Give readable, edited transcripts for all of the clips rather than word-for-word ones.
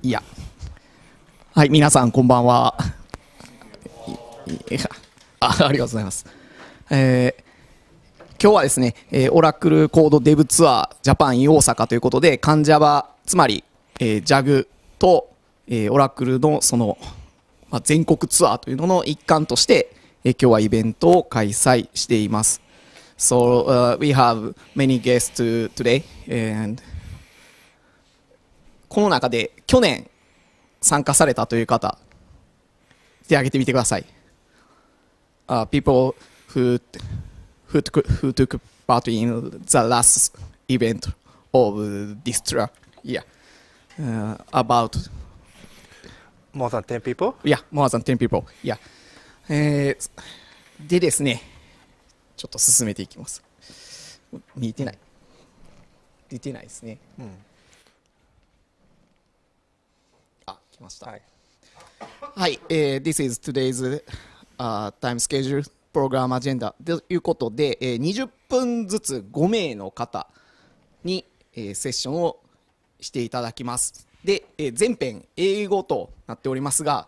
いや、はい、皆さんこんばんは。ありがとうございます。今日はですね、オラクルコードデブツアージャパン in 大阪ということで、関ジャバつまり、JAG と、オラクルのその、全国ツアーというのの一環として、今日はイベントを開催しています。So, we have many guests today, and この中で去年参加されたという方、手を挙げてみてください。People who took part in the last event of this tour. Yeah. About More than 10 people? Yeah, more than 10 people. Yeah. でですね、ちょっと進めていきます。見えてない。出てないですね。来ました。はい、This is today's time schedule program agenda ということで、20分ずつ5名の方に、セッションをしていただきます。で、全編英語となっておりますが、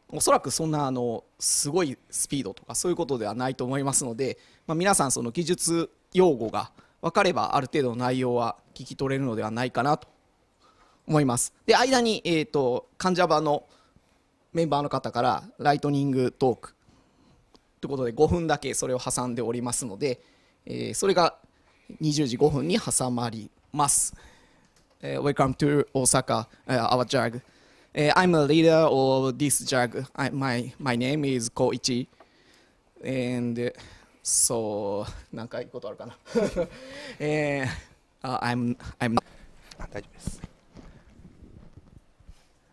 おそらくそんなすごいスピードとかそういうことではないと思いますので、皆さんその技術用語が分かればある程度の内容は聞き取れるのではないかなと思います。で、間に、カンジャバのメンバーの方からライトニングトークということで5分だけそれを挟んでおりますので、それが20時5分に挟まります。Welcome to Osaka, our JAG. I'm a leader of this JAG. My name is Koichi. And so, 何かいいことあるかなI'm 大丈夫です。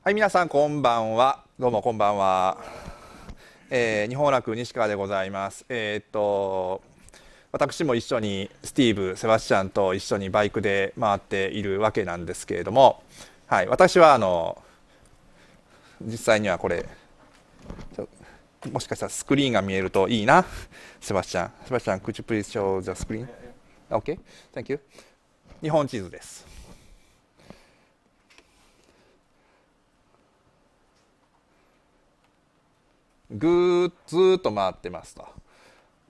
はい、皆さんこんばんは。どうもこんばんは。日本楽西川でございます。私も一緒にスティーブ・セバスチャンと一緒にバイクで回っているわけなんですけれども、はい、私は実際にはこれもしかしたらスクリーンが見えるといいな。セバスチャン、could you please show the screen? OK? Thank you. 日本地図です。ずーっと回ってますと。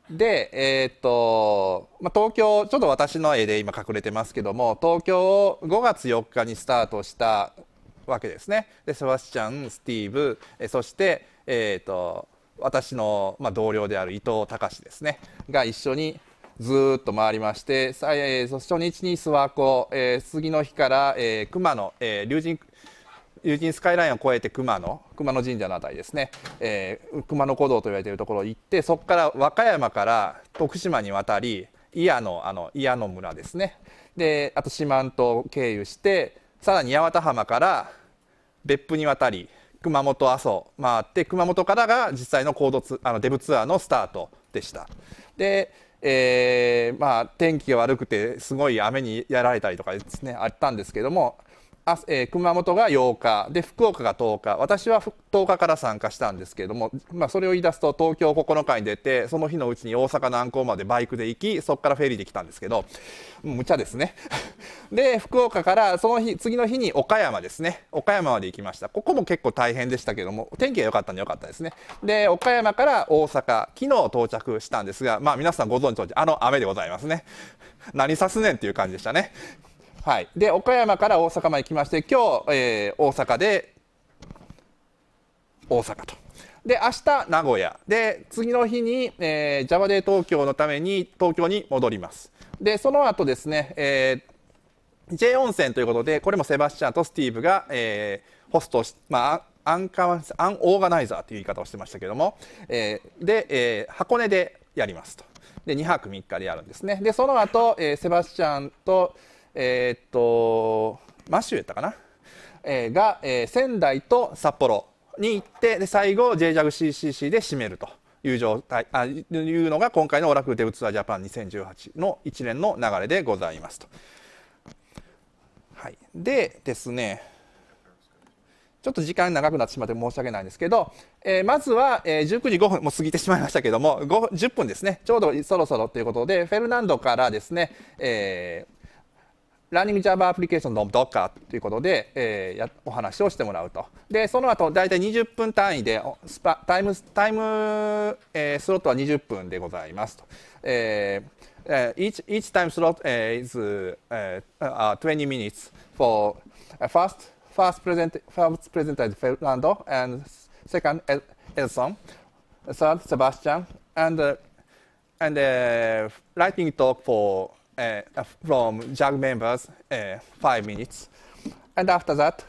で、東京、ちょっと私の絵で今隠れてますけども、東京を5月4日にスタートしたわけですね。で、セバスチャン、スティーブ、そして、私の、同僚である伊藤隆ですねが一緒にずーっと回りまして、初日に諏訪湖、次の日から、熊野、竜神スカイラインを越えて熊野神社のあたりですね、熊野古道と言われているところに行って、そこから和歌山から徳島に渡り祖谷の村ですね、であと四万十を経由して、さらに八幡浜から別府に渡り熊本阿蘇回って、熊本からが実際のデブツアーのスタートでした。で天気が悪くてすごい雨にやられたりとかですねあったんですけども、熊本が8日で福岡が10日、私は10日から参加したんですけれども、それを言い出すと東京9日に出て、その日のうちに大阪南港までバイクで行き、そこからフェリーで来たんですけど、無茶ですねで福岡からその日次の日に岡山ですね、岡山まで行きました。ここも結構大変でしたけども、天気が良かったんで良かったですね。で岡山から大阪、昨日到着したんですが、皆さんご存知の通り雨でございますね何さすねんっていう感じでしたね。はい、で岡山から大阪まで来まして、今日、大阪で大阪と、で明日名古屋で、次の日に、Java デー東京のために東京に戻ります。でその後ですね、J 温泉ということで、これもセバスチャンとスティーブが、ホストし、アンオーガナイザーという言い方をしてましたけども、で、箱根でやりますと。で2泊3日でやるんですね。でその後、セバスチャンとマシューやったかな、が、仙台と札幌に行って、で最後 JJAGCCC で締めるという状態いうのが今回のオラクルデブツアージャパン2018の一連の流れでございますと。はい、でですね、ちょっと時間長くなってしまって申し訳ないんですけど、まずは、19時5分もう過ぎてしまいましたけども、10分ですね、ちょうどそろそろということで、フェルナンドからですね、ランニング Java アプリケーションの Docker ということで、お話をしてもらうと。で、その後、だいたい20分単位で、タイム、スロットは20分でございますと。each time slot is 20 minutes for first presenter is Fernando, and second Edson, third Sebastian, and lightning talk for from JAG members 5 minutes, and after that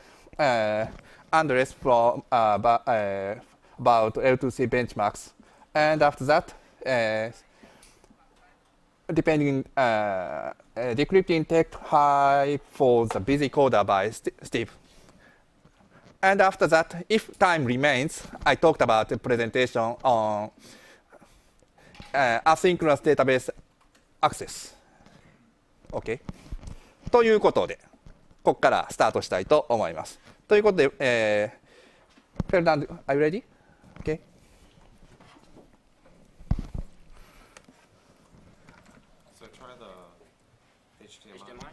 Andres from about L2C benchmarks, and after that depending decrypting tech high for the busy coder by Steve. And after that, if time remains, I talked about the presentation on asynchronous database access. OK? ということで、ここからスタートしたいと思います。ということで、Fernando, are you ready? OK? So try the HDMI.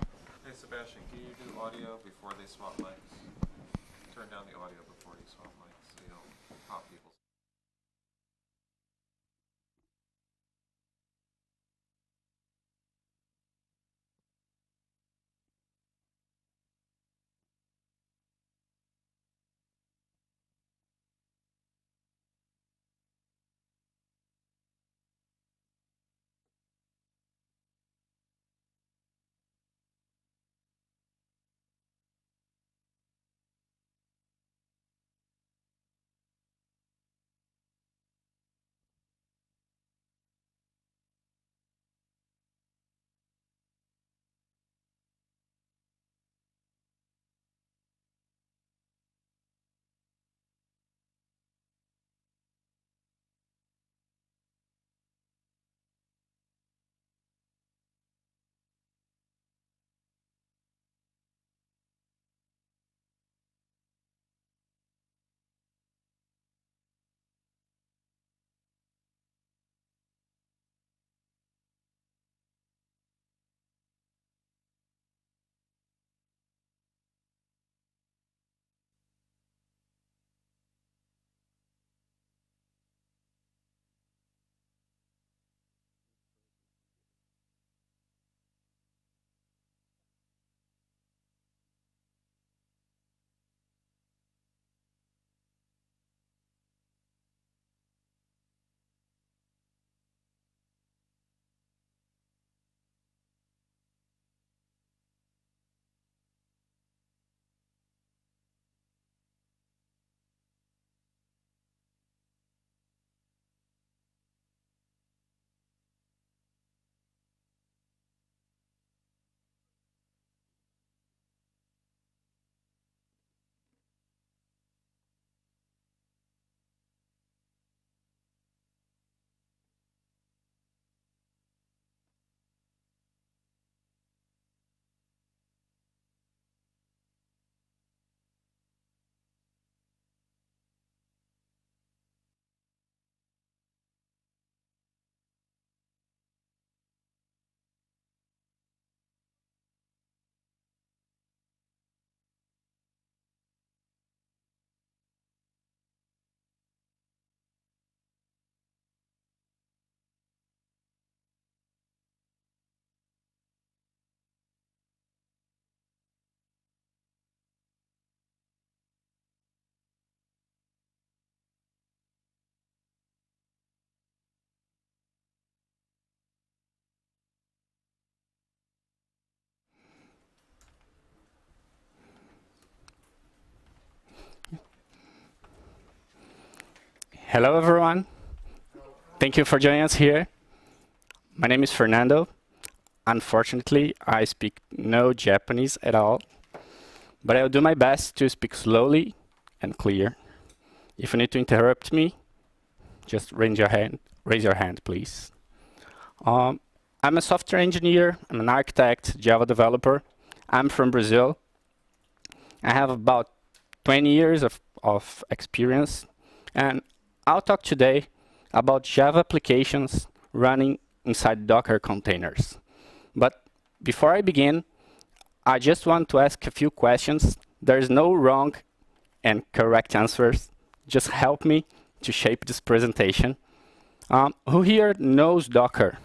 Hey Sebastian, can you do audio before they swap mics? Turn down the audio before you swap mics so you don't pop people. Hello, everyone. Thank you for joining us here. My name is Fernando. Unfortunately, I speak no Japanese at all, but I'll do my best to speak slowly and clear. If you need to interrupt me, just raise your hand. Raise your hand, please. I'm a software engineer. I'm an architect, Java developer. I'm from Brazil. I have about 20 years of experience, and I'll talk today about Java applications running inside Docker containers. But before I begin, I just want to ask a few questions. There's no wrong and correct answers. Just help me to shape this presentation. Who here knows Docker?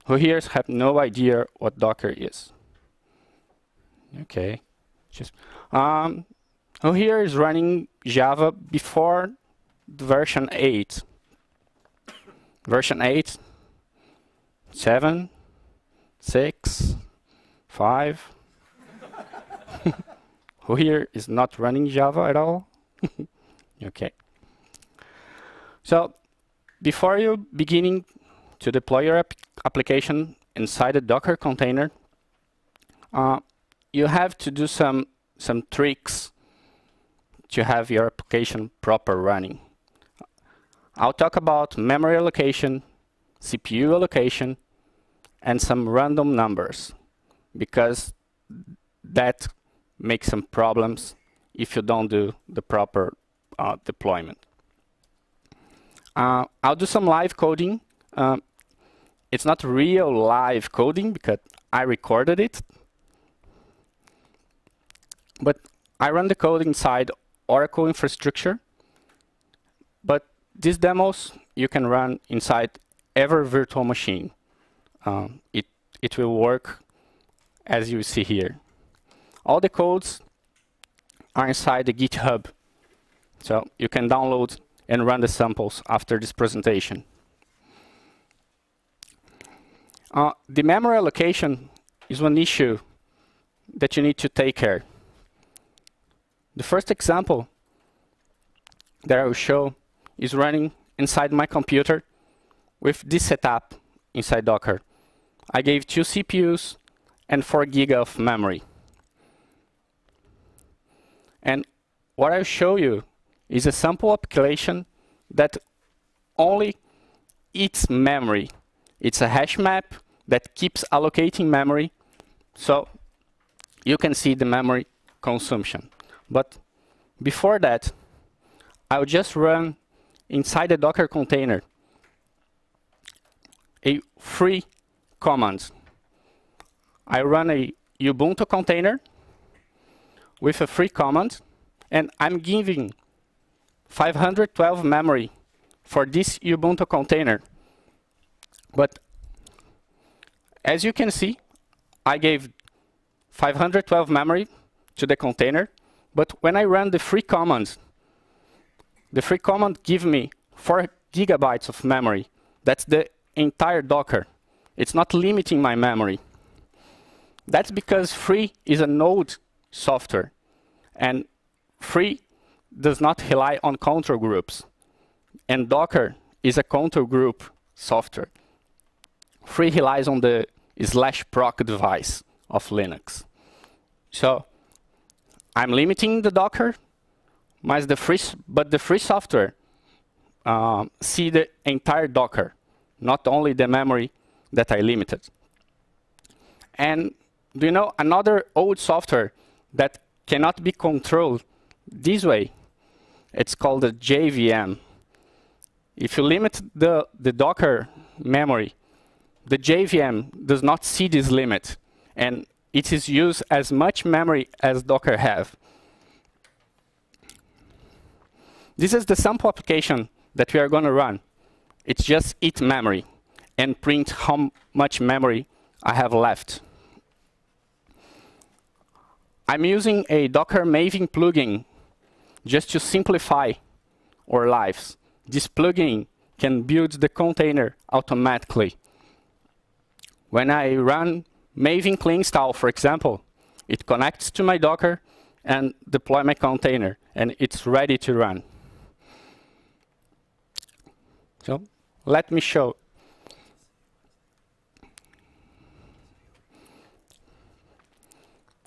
Who here have no idea what Docker is? Okay. Just who here is running Java before the version 8? Version 8, 7, 6, 5. Who here is not running Java at all? Okay. So before you beginning to deploy your application inside a Docker container, you have to do some tricks to have your application proper running. I'll talk about memory allocation, CPU allocation, and some random numbers, because that makes some problems if you don't do the proper deployment. I'll do some live coding. It's not real live coding because I recorded it, but I run the code inside Oracle infrastructure. But these demos you can run inside every virtual machine. It will work as you see here. All the codes are inside the GitHub, so you can download and run the samples after this presentation. The memory allocation is one issue that you need to take care. The first example that I will show is running inside my computer with this setup inside Docker. I gave 2 CPUs and 4 GB of memory. And what I'll show you is a sample application that only eats memory. It's a hash map that keeps allocating memory, so you can see the memory consumption. But before that, I'll just run inside a Docker container a free command. I run a Ubuntu container with a free command, and I'm giving 512 memory for this Ubuntu container. But as you can see, I gave 512 memory to the container, but when I run the free command gives me 4 GB of memory. That's the entire Docker. It's not limiting my memory. That's because free is a node software, and free does not rely on control groups, and Docker is a control group software. Free relies on the /proc device of Linux. So I'm limiting the Docker, but the free software see the entire Docker, not only the memory that I limited. And do you know another old software that cannot be controlled this way? It's called the JVM. If you limit the Docker memory, the JVM does not see this limit, and it is used as much memory as Docker have. This is the sample application that we are going to run. It's just eat memory and print how much memory I have left. I'm using a Docker Maven plugin just to simplify our lives. This plugin can build the container automatically. When I run Maven clean install, for example, it connects to my Docker and deploy my container, and it's ready to run. So let me show.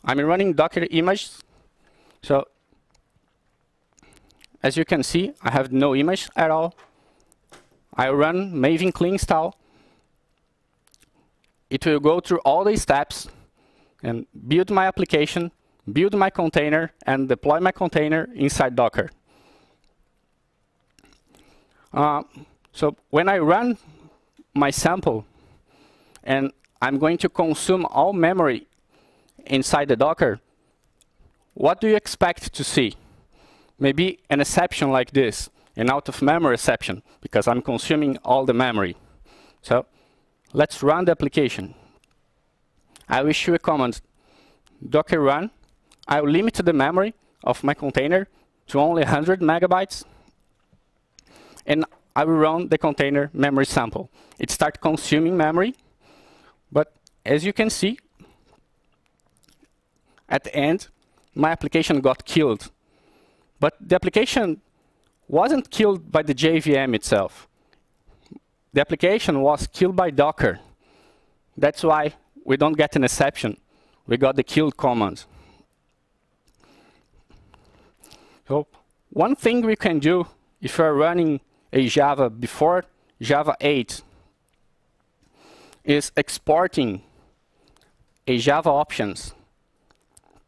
I'm running Docker image. So as you can see, I have no image at all. I run Maven clean install. It will go through all these steps and build my application, build my container, and deploy my container inside Docker. So when I run my sample and I'm going to consume all memory inside the Docker, what do you expect to see? Maybe an exception like this, an out-of-memory exception, because I'm consuming all the memory. So let's run the application. I will issue a command, docker run. I will limit the memory of my container to only 100 megabytes. And I will run the container memory sample. It starts consuming memory. But as you can see, at the end, my application got killed. But the application wasn't killed by the JVM itself. The application was killed by Docker. That's why we don't get an exception. We got the kill command. So one thing we can do if you're running a Java before Java 8 is exporting a Java options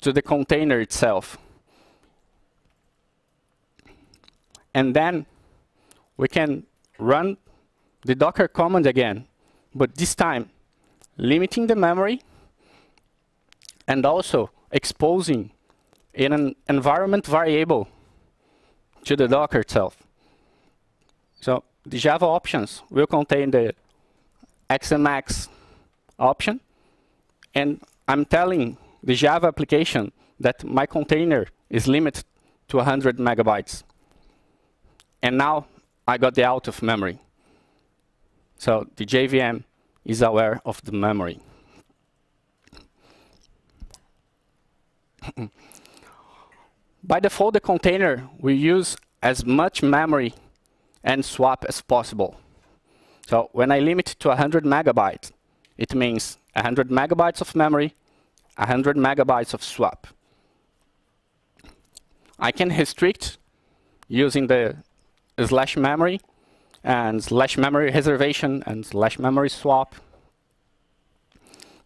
to the container itself. And then we can run the Docker command again, but this time limiting the memory and also exposing an environment variable to the Docker itself. So the Java options will contain the XMX option, and I'm telling the Java application that my container is limited to 100 megabytes. And now I got the out of memory. So the JVM is aware of the memory. By default, the container will use as much memory and swap as possible. So when I limit it to 100 megabytes, it means 100 megabytes of memory, 100 megabytes of swap. I can restrict using the slash memory and slash memory reservation and slash memory swap.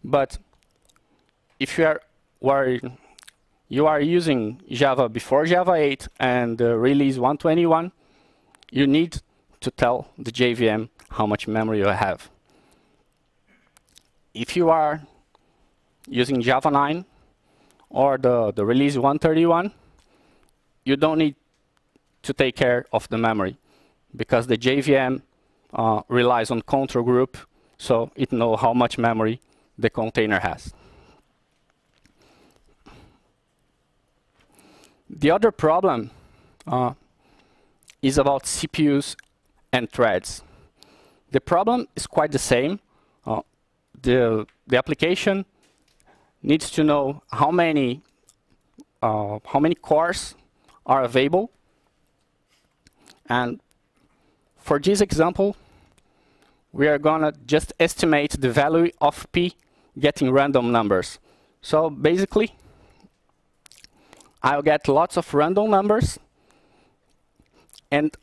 But if you are using Java before Java 8 and release 121, you need to tell the JVM how much memory you have. If you are using Java 9 or the release 131, you don't need to take care of the memory because the JVM relies on control group, so it knows how much memory the container has. The other problem is about CPUs and threads. The problem is quite the same. The application needs to know how many cores are available. And for this example, we are gonna just estimate the value of P getting random numbers. So basically, I'll get lots of random numbers, and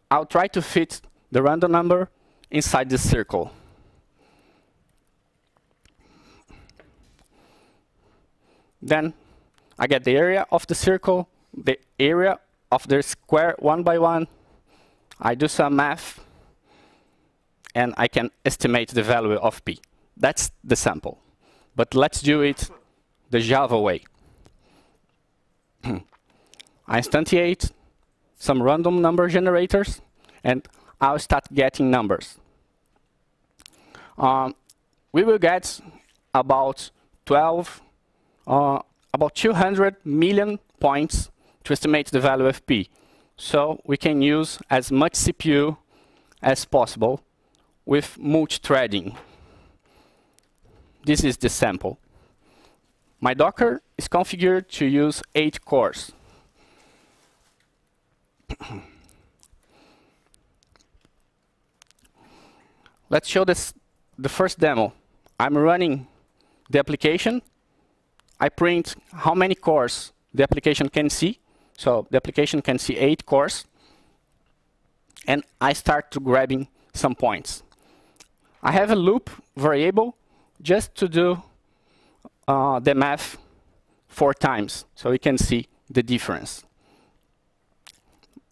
I'll try to fit the random number inside this circle. Then I get the area of the circle, the area of the square one by one. I do some math, and I can estimate the value of P. That's the sample. But let's do it the Java way. I instantiate some random number generators, and I'll start getting numbers. We will get about 200 million points to estimate the value of P. So we can use as much CPU as possible with multi-threading. This is the sample. My Docker is configured to use 8 cores. Let's show the first demo. I'm running the application. I print how many cores the application can see. So the application can see 8 cores. And I start to grabbing some points. I have a loop variable just to do the math 4 times, so we can see the difference.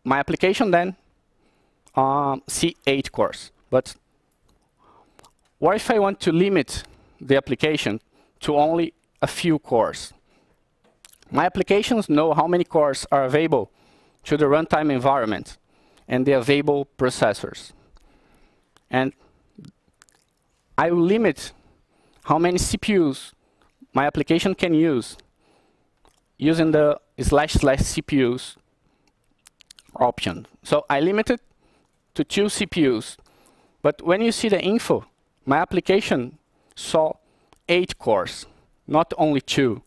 My application then see 8 cores. But what if I want to limit the application to only a few cores. My applications know how many cores are available to the runtime environment and the available processors. And I will limit how many CPUs my application can use using the //CPUs option. So I limit it to 2 CPUs. But when you see the info, my application saw 8 cores, not only 2.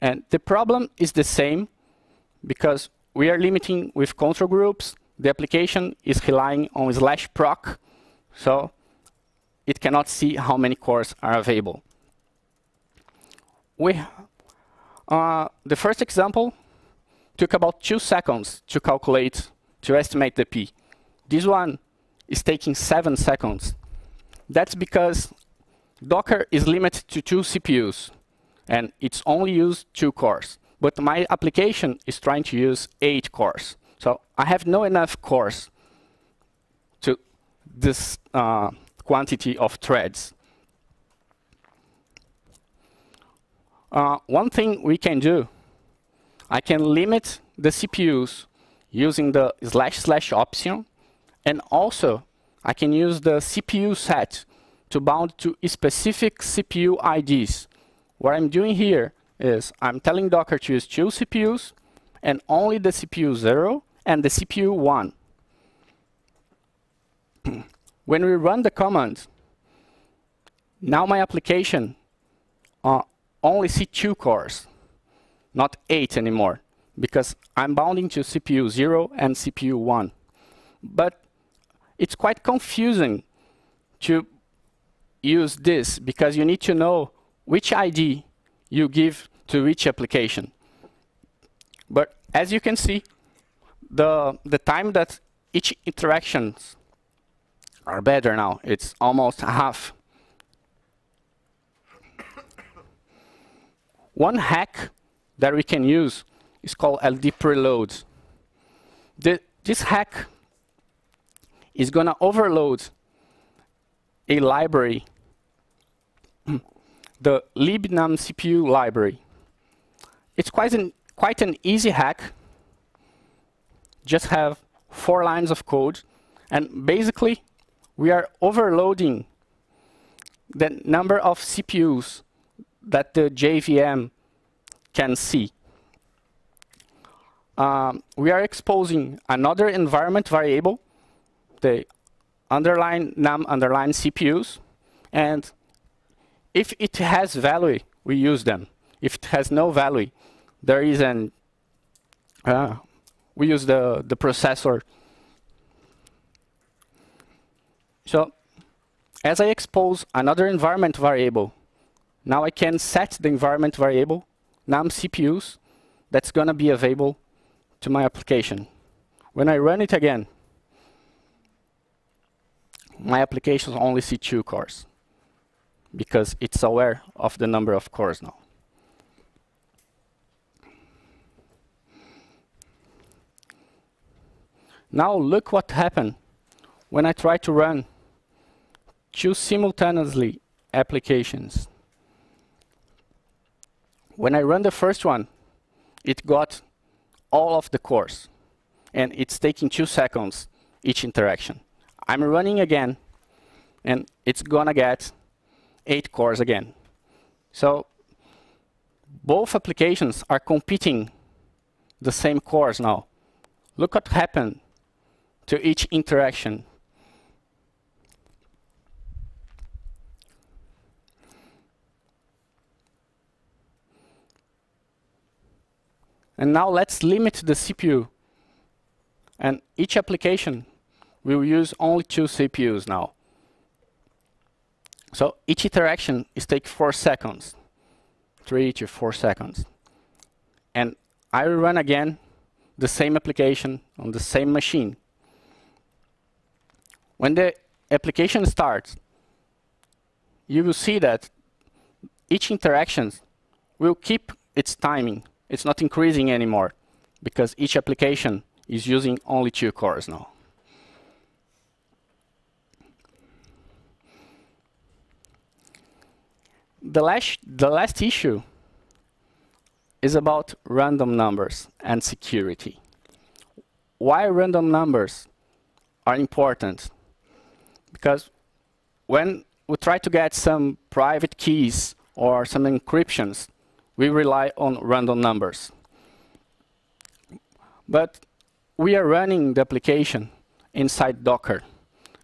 And the problem is the same because we are limiting with control groups. The application is relying on /proc, so it cannot see how many cores are available. The first example took about 2 seconds to calculate, to estimate the P. This one is taking 7 seconds. That's because Docker is limited to 2 CPUs, and it's only used 2 cores. But my application is trying to use 8 cores. So I have no enough cores to this quantity of threads. One thing we can do, I can limit the CPUs using the // option, and also I can use the CPU set to bound to specific CPU IDs. What I'm doing here is I'm telling Docker to use 2 CPUs and only the CPU 0 and the CPU 1. When we run the command, now my application only see 2 cores, not 8 anymore, because I'm bounding to CPU 0 and CPU 1. But it's quite confusing to use this because you need to know which ID you give to each application. But as you can see, the time that each interactions are better now. It's almost half. One hack that we can use is called LD preload. This hack is going to overload a library, the libnum CPU library. It's quite an easy hack. Just have 4 lines of code, and basically we are overloading the number of CPUs that the JVM can see. We are exposing another environment variable, the underline num underline CPUs, and if it has value, we use them. If it has no value, there is an we use the processor. So as I expose another environment variable, now I can set the environment variable num CPUs that's going to be available to my application. When I run it again, my application only see 2 cores because it's aware of the number of cores now. Now look what happened when I try to run 2 simultaneously applications. When I run the first one, it got all of the cores, and it's taking 2 seconds each interaction. I'm running again, and it's gonna get 8 cores again. So both applications are competing the same cores now. Look what happened to each interaction. And now let's limit the CPU. And each application will use only 2 CPUs now. So each interaction is take 4 seconds, 3 to 4 seconds. And I will run again the same application on the same machine. When the application starts, you will see that each interaction will keep its timing. It's not increasing anymore because each application is using only 2 cores now. the last issue is about random numbers and security. Why random numbers are important? Because when we try to get some private keys or some encryptions, we rely on random numbers. But we are running the application inside Docker.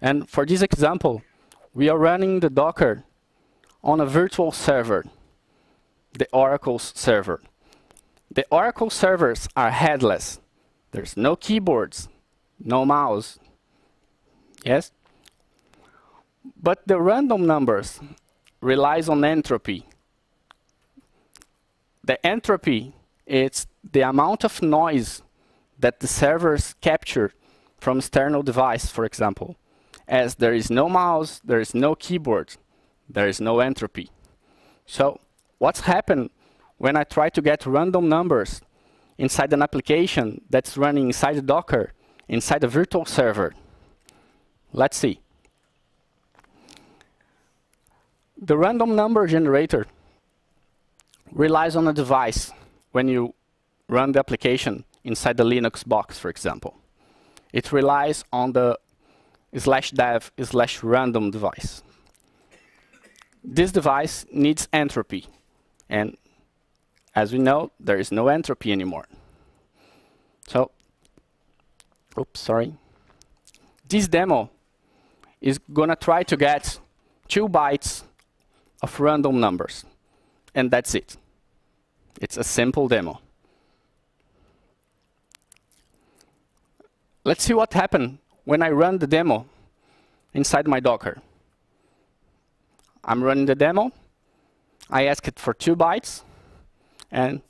And for this example, we are running the Docker on a virtual server, the Oracle's server. The Oracle servers are headless. There's no keyboards, no mouse. Yes? But the random numbers relies on entropy. The entropy is the amount of noise that the servers capture from external device, for example. As there is no mouse, there is no keyboard, there is no entropy. So what's happened when I try to get random numbers inside an application that's running inside Docker, inside a virtual server? Let's see. The random number generator relies on a device when you run the application inside the Linux box, for example. It relies on the /dev/random device. This device needs entropy. And as we know, there is no entropy anymore. So, oops, sorry. This demo is gonna try to get 2 bytes of random numbers. And that's it. It's a simple demo. Let's see what happened when I run the demo inside my Docker. I'm running the demo. I ask it for 2 bytes, and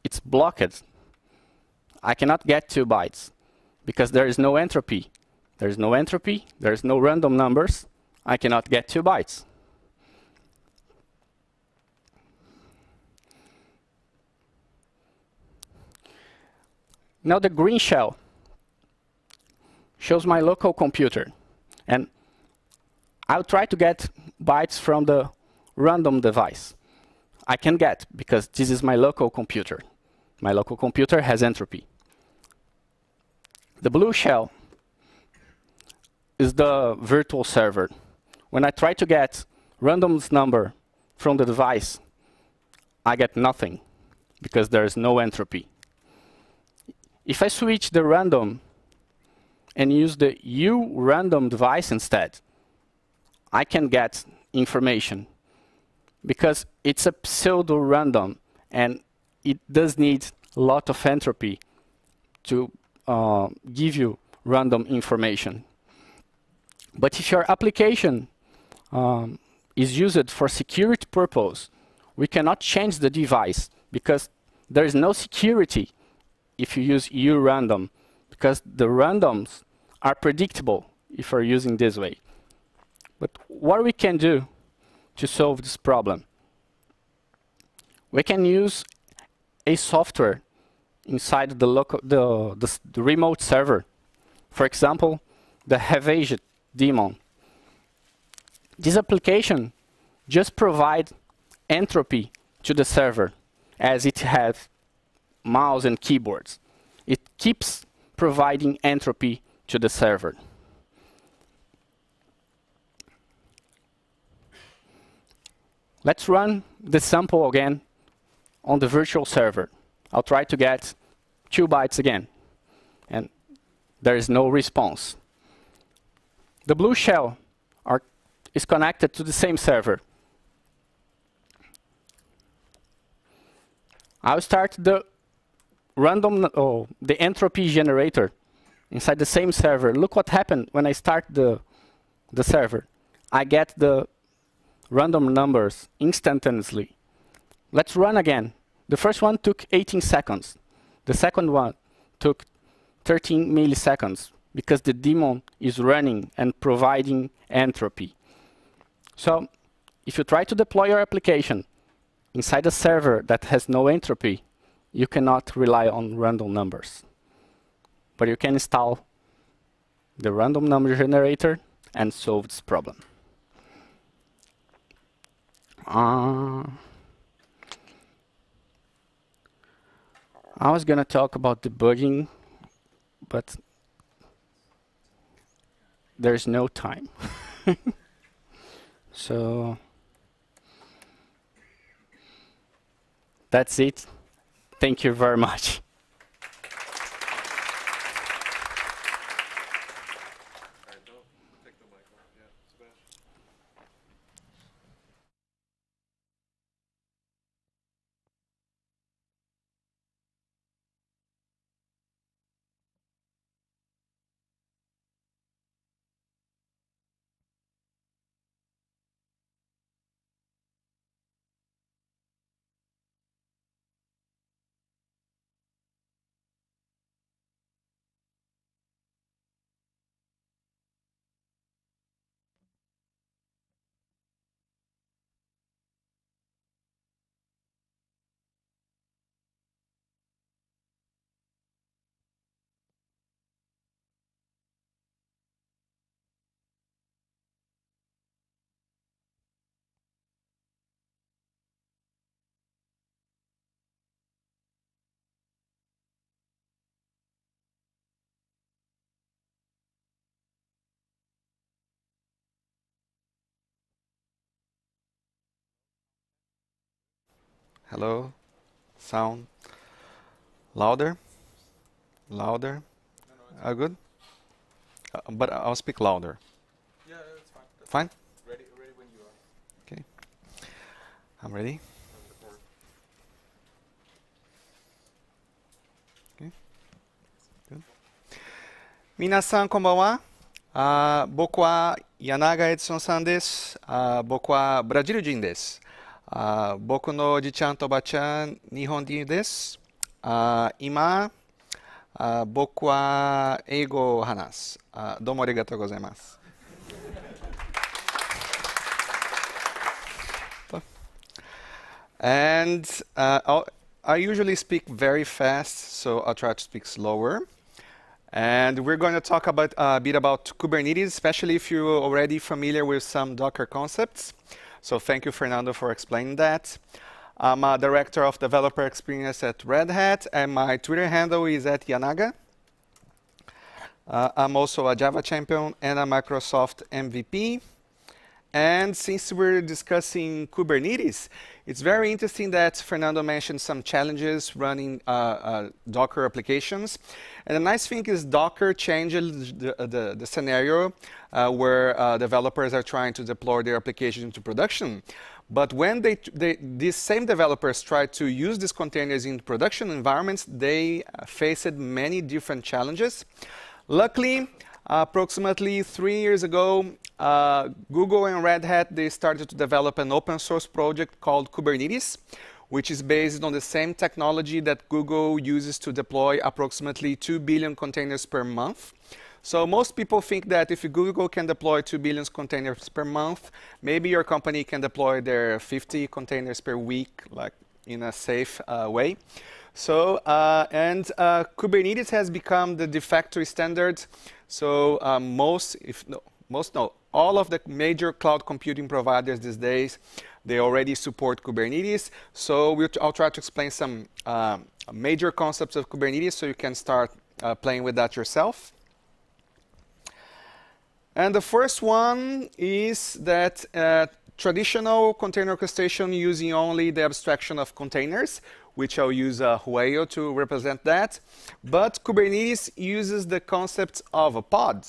it's blocked. I cannot get 2 bytes because there is no entropy. There is no entropy. There is no random numbers. I cannot get 2 bytes. Now the green shell shows my local computer. And I'll try to get bytes from the random device. I can get, because this is my local computer. My local computer has entropy. The blue shell is the virtual server. When I try to get random's number from the device, I get nothing, because there is no entropy. If I switch the random and use the urandom device instead, I can get information because it's a pseudo-random and it does need a lot of entropy to give you random information. But if your application is used for security purpose, we cannot change the device because there is no security if you use urandom, because the randoms are predictable if we're using this way. But what we can do to solve this problem? We can use a software inside the remote server. For example, the Havage daemon. This application just provides entropy to the server as it has mouse and keyboards. It keeps providing entropy to the server. Let's run the sample again on the virtual server. I'll try to get 2 bytes again, and there is no response. The blue shell is connected to the same server. I'll start the the entropy generator inside the same server. Look what happened when I start the server. I get the random numbers instantaneously. Let's run again. The first one took 18 seconds. The second one took 13 milliseconds because the daemon is running and providing entropy. So if you try to deploy your application inside a server that has no entropy, you cannot rely on random numbers. But you can install the random number generator and solve this problem. Uh, I was gonna talk about debugging, but there's no time. So that's it. Thank you very much. Alright, don't take the mic off. Yeah, Sebastian. Hello? Sound? Louder? Louder? Good? But I'll speak louder. Yeah, that's fine. That's Fine? ready when you are. Okay. I'm ready. Okay. Good. 皆さんこんばんは。僕は柳エジソンさんです。僕はブラジル人です。僕のおじちゃんとおばちゃん日本人です。今、僕は英語を話す。どうもありがとうございます。And I usually speak very fast, so I'll try to speak slower. And we're going to talk about a bit about Kubernetes, especially if you're already familiar with some Docker concepts. So thank you, Fernando, for explaining that. I'm a director of developer experience at Red Hat, and my Twitter handle is at Yanaga. I'm also a Java champion and a Microsoft MVP. And since we're discussing Kubernetes, it's very interesting that Fernando mentioned some challenges running Docker applications. And the nice thing is Docker changes the scenario where developers are trying to deploy their application into production. But when these same developers try to use these containers in production environments, they faced many different challenges. Luckily, approximately 3 years ago, Google and Red Hat, they started to develop an open source project called Kubernetes, which is based on the same technology that Google uses to deploy approximately 2 billion containers per month. So most people think that if Google can deploy 2 billion containers per month, maybe your company can deploy their 50 containers per week, like in a safe way. So, Kubernetes has become the de facto standard. So all of the major cloud computing providers these days, they already support Kubernetes. So I'll try to explain some major concepts of Kubernetes so you can start playing with that yourself. And the first one is that traditional container orchestration using only the abstraction of containers, which I'll use Huayo to represent that. But Kubernetes uses the concept of a pod.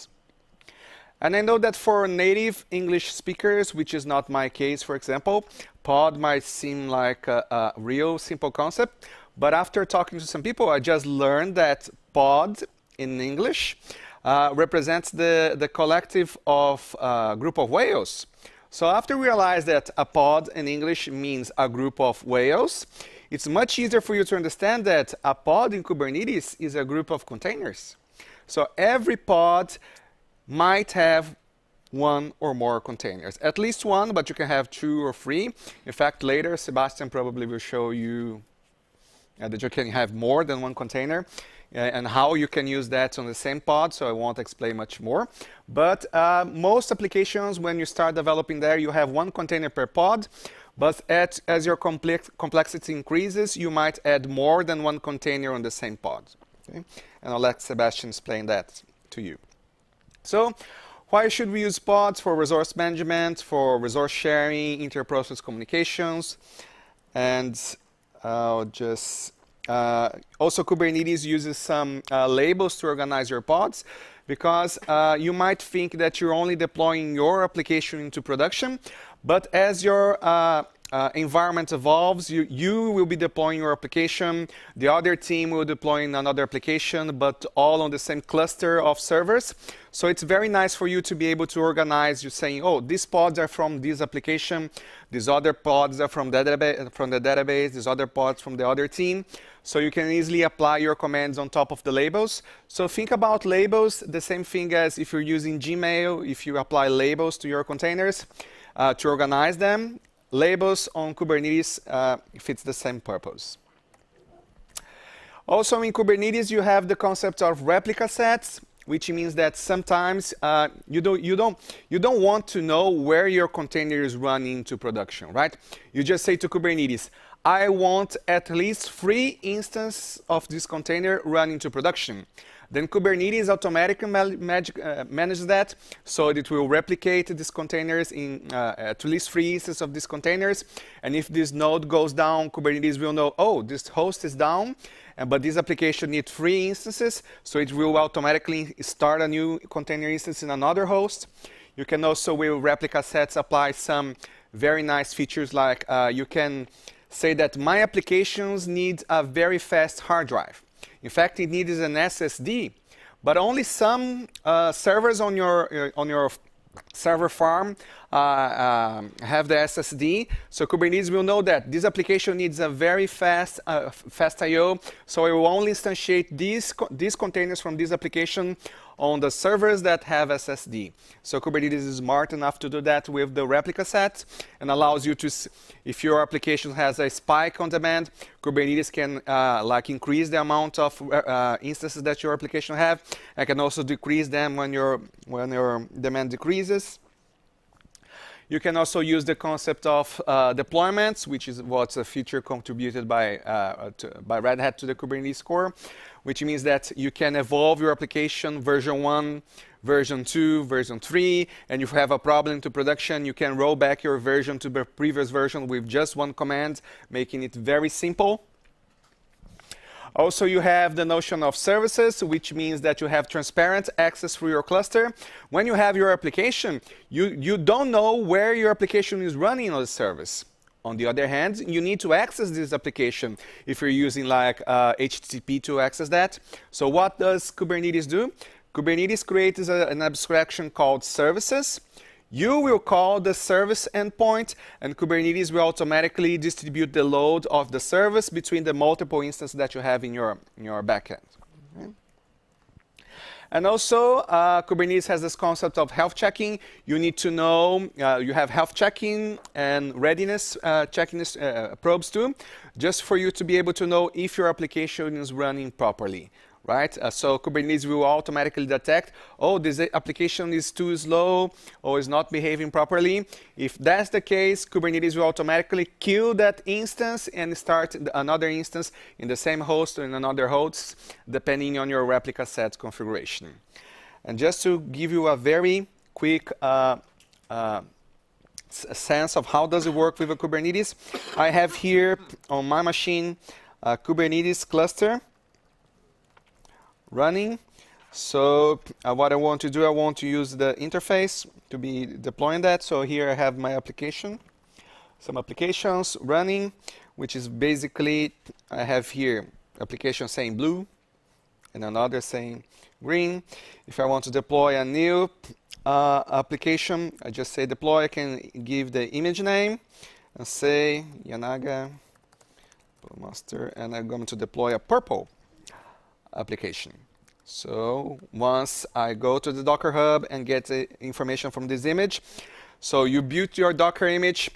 And I know that for native English speakers, which is not my case, for example, pod might seem like a real simple concept. But after talking to some people, I just learned that pod in English represents the collective of a group of whales. So after we realize that a pod in English means a group of whales, it's much easier for you to understand that a pod in Kubernetes is a group of containers. So every pod might have one or more containers. At least one, but you can have 2 or 3. In fact, later, Sebastian probably will show you that you can have more than one container, and how you can use that on the same pod, so I won't explain much more. But most applications, when you start developing there, you have one container per pod, but as your complexity increases, you might add more than one container on the same pod. Okay? And I'll let Sebastian explain that to you. So, why should we use pods? For resource management, for resource sharing, inter-process communications, and also Kubernetes uses some labels to organize your pods, because you might think that you're only deploying your application into production, but as your environment evolves, you will be deploying your application, the other team will deploy another application, but all on the same cluster of servers. So it's very nice for you to be able to organize. You're saying, oh, these pods are from this application, these other pods are from the database, these other pods from the other team. So you can easily apply your commands on top of the labels. So think about labels the same thing as if you're using Gmail, if you apply labels to your containers to organize them. Labels on Kubernetes fits the same purpose. Also in Kubernetes, you have the concept of replica sets, which means that sometimes you don't want to know where your container is running into production, right? You just say to Kubernetes, I want at least 3 instances of this container running to production. Then Kubernetes automatically manages that, so it will replicate these containers in at least 3 instances of these containers. And if this node goes down, Kubernetes will know, oh, this host is down, but this application needs 3 instances, so it will automatically start a new container instance in another host. You can also, with replica sets, apply some very nice features, like you can say that my applications need a very fast hard drive. In fact, it needs an SSD, but only some servers on your server farm have the SSD. So Kubernetes will know that this application needs a very fast I/O. So it will only instantiate these containers from this application on the servers that have SSD. So Kubernetes is smart enough to do that with the replica set, and allows you to, if your application has a spike on demand, Kubernetes can like increase the amount of instances that your application have, and can also decrease them when your demand decreases. You can also use the concept of deployments, which is what's a feature contributed by Red Hat to the Kubernetes core, which means that you can evolve your application version 1, version 2, version 3, and if you have a problem to production, you can roll back your version to the previous version with just one command, making it very simple. Also, you have the notion of services, which means that you have transparent access through your cluster. When you have your application, you don't know where your application is running on the service. On the other hand, you need to access this application if you're using like HTTP to access that. So what does Kubernetes do? Kubernetes creates an abstraction called services. You will call the service endpoint, and Kubernetes will automatically distribute the load of the service between the multiple instances that you have in your backend. Okay. And also, Kubernetes has this concept of health checking. You need to know, you have health checking and readiness checking probes too, just for you to be able to know if your application is running properly. Right? So Kubernetes will automatically detect, oh, this application is too slow or is not behaving properly. If that's the case, Kubernetes will automatically kill that instance and start another instance in the same host or in another host, depending on your replica set configuration. And just to give you a very quick sense of how does it work with a Kubernetes, I have here on my machine a Kubernetes cluster running. So what I want to do, I want to use the interface to be deploying that. So here I have my application, some applications running, which is basically, I have here application saying blue and another saying green. If I want to deploy a new application, I just say deploy. I can give the image name and say Yanaga master, and I'm going to deploy a purple application. So once I go to the Docker Hub and get the information from this image, so you build your Docker image,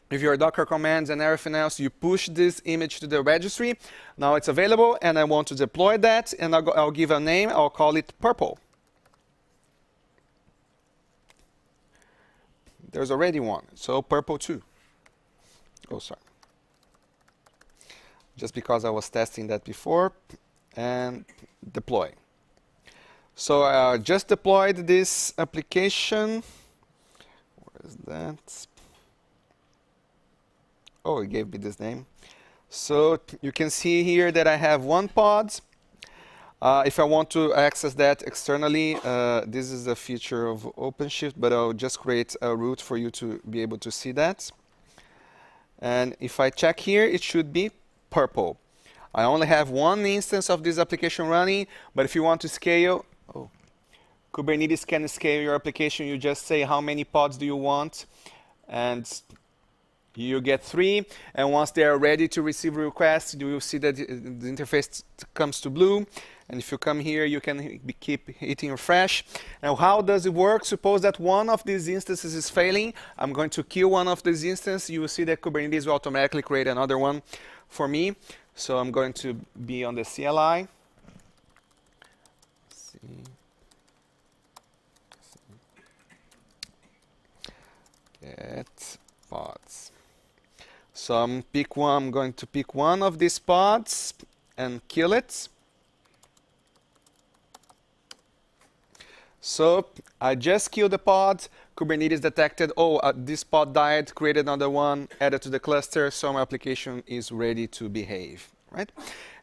With your Docker commands and everything else, you push this image to the registry. Now it's available, and I want to deploy that, and I'll give a name. I'll call it purple. There's already one, so purple 2. Oh, sorry. Just because I was testing that before, and deploy. So I just deployed this application. Where is that? Oh, it gave me this name. So you can see here that I have one pod. If I want to access that externally, this is a feature of OpenShift, but I'll just create a route for you to be able to see that. And if I check here, it should be purple. I only have one instance of this application running, but if you want to scale, Kubernetes can scale your application. You just say how many pods do you want, and you get 3. And once they are ready to receive requests, you will see that the interface comes to blue. And if you come here, you can keep hitting refresh. Now, how does it work? Suppose that one of these instances is failing. I'm going to kill one of these instances. You will see that Kubernetes will automatically create another one for me. So I'm going to be on the CLI. Get pods. So I'm going to pick one of these pods and kill it. So I just killed the pod. Kubernetes detected, this pod died, created another one, added to the cluster, so my application is ready to behave, right?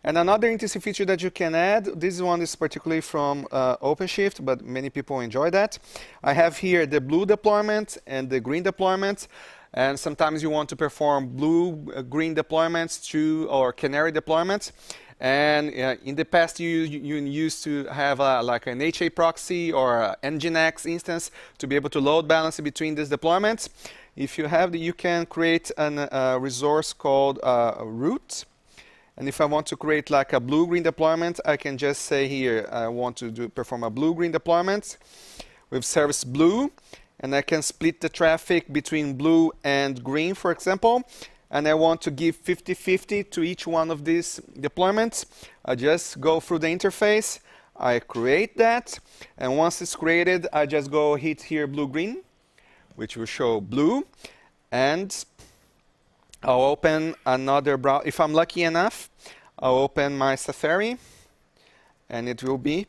And another interesting feature that you can add, this one is particularly from OpenShift, but many people enjoy that. I have here the blue deployment and the green deployment. And sometimes you want to perform blue-green deployments or canary deployments. And in the past, you used to have like an HA proxy or an Nginx instance to be able to load balance between these deployments. If you have, you can create a resource called root. And if I want to create like a blue-green deployment, I can just say here, I want to perform a blue-green deployment with service blue. And I can split the traffic between blue and green, for example. And I want to give 50-50 to each one of these deployments. I just go through the interface. I create that. And once it's created, I just go hit here blue-green, which will show blue. And I'll open another browser. If I'm lucky enough, I'll open my Safari. And it will be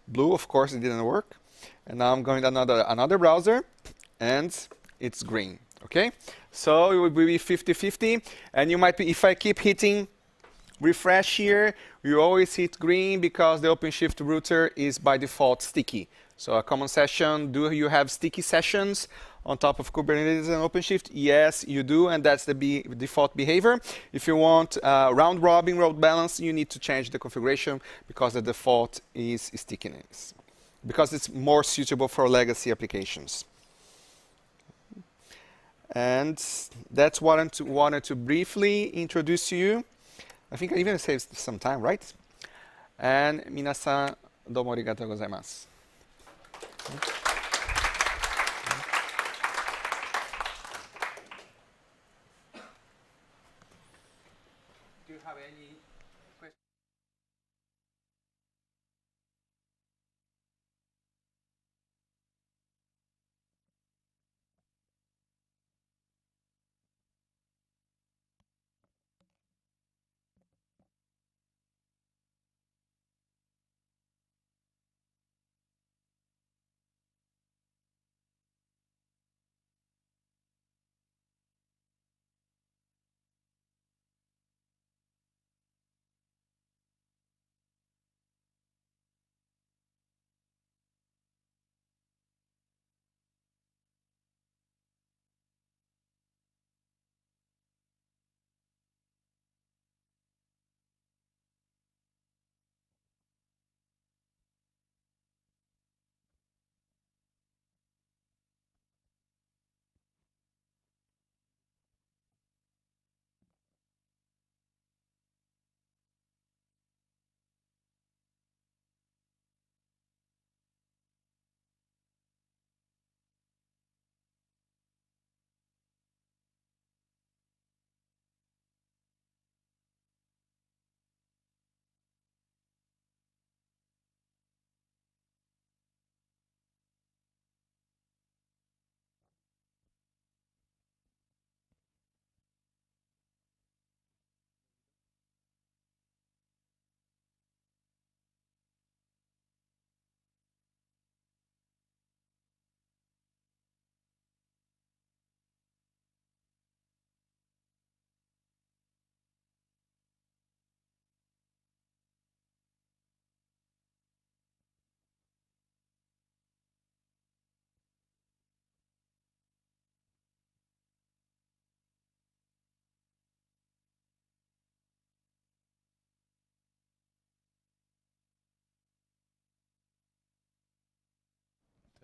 blue. Of course, it didn't work. And now I'm going to another browser, and it's green. Okay, so it will be 50-50, and you might be, if I keep hitting refresh here, you always hit green because the OpenShift router is by default sticky. So a common session, do you have sticky sessions on top of Kubernetes and OpenShift? Yes, you do, and that's the default behavior. If you want round robin load balance, you need to change the configuration because the default is stickiness, because it's more suitable for legacy applications. And that's what I wanted to briefly introduce to you. I think I even saved some time, right? And 皆さん、どうもありがとうございます。Do you have any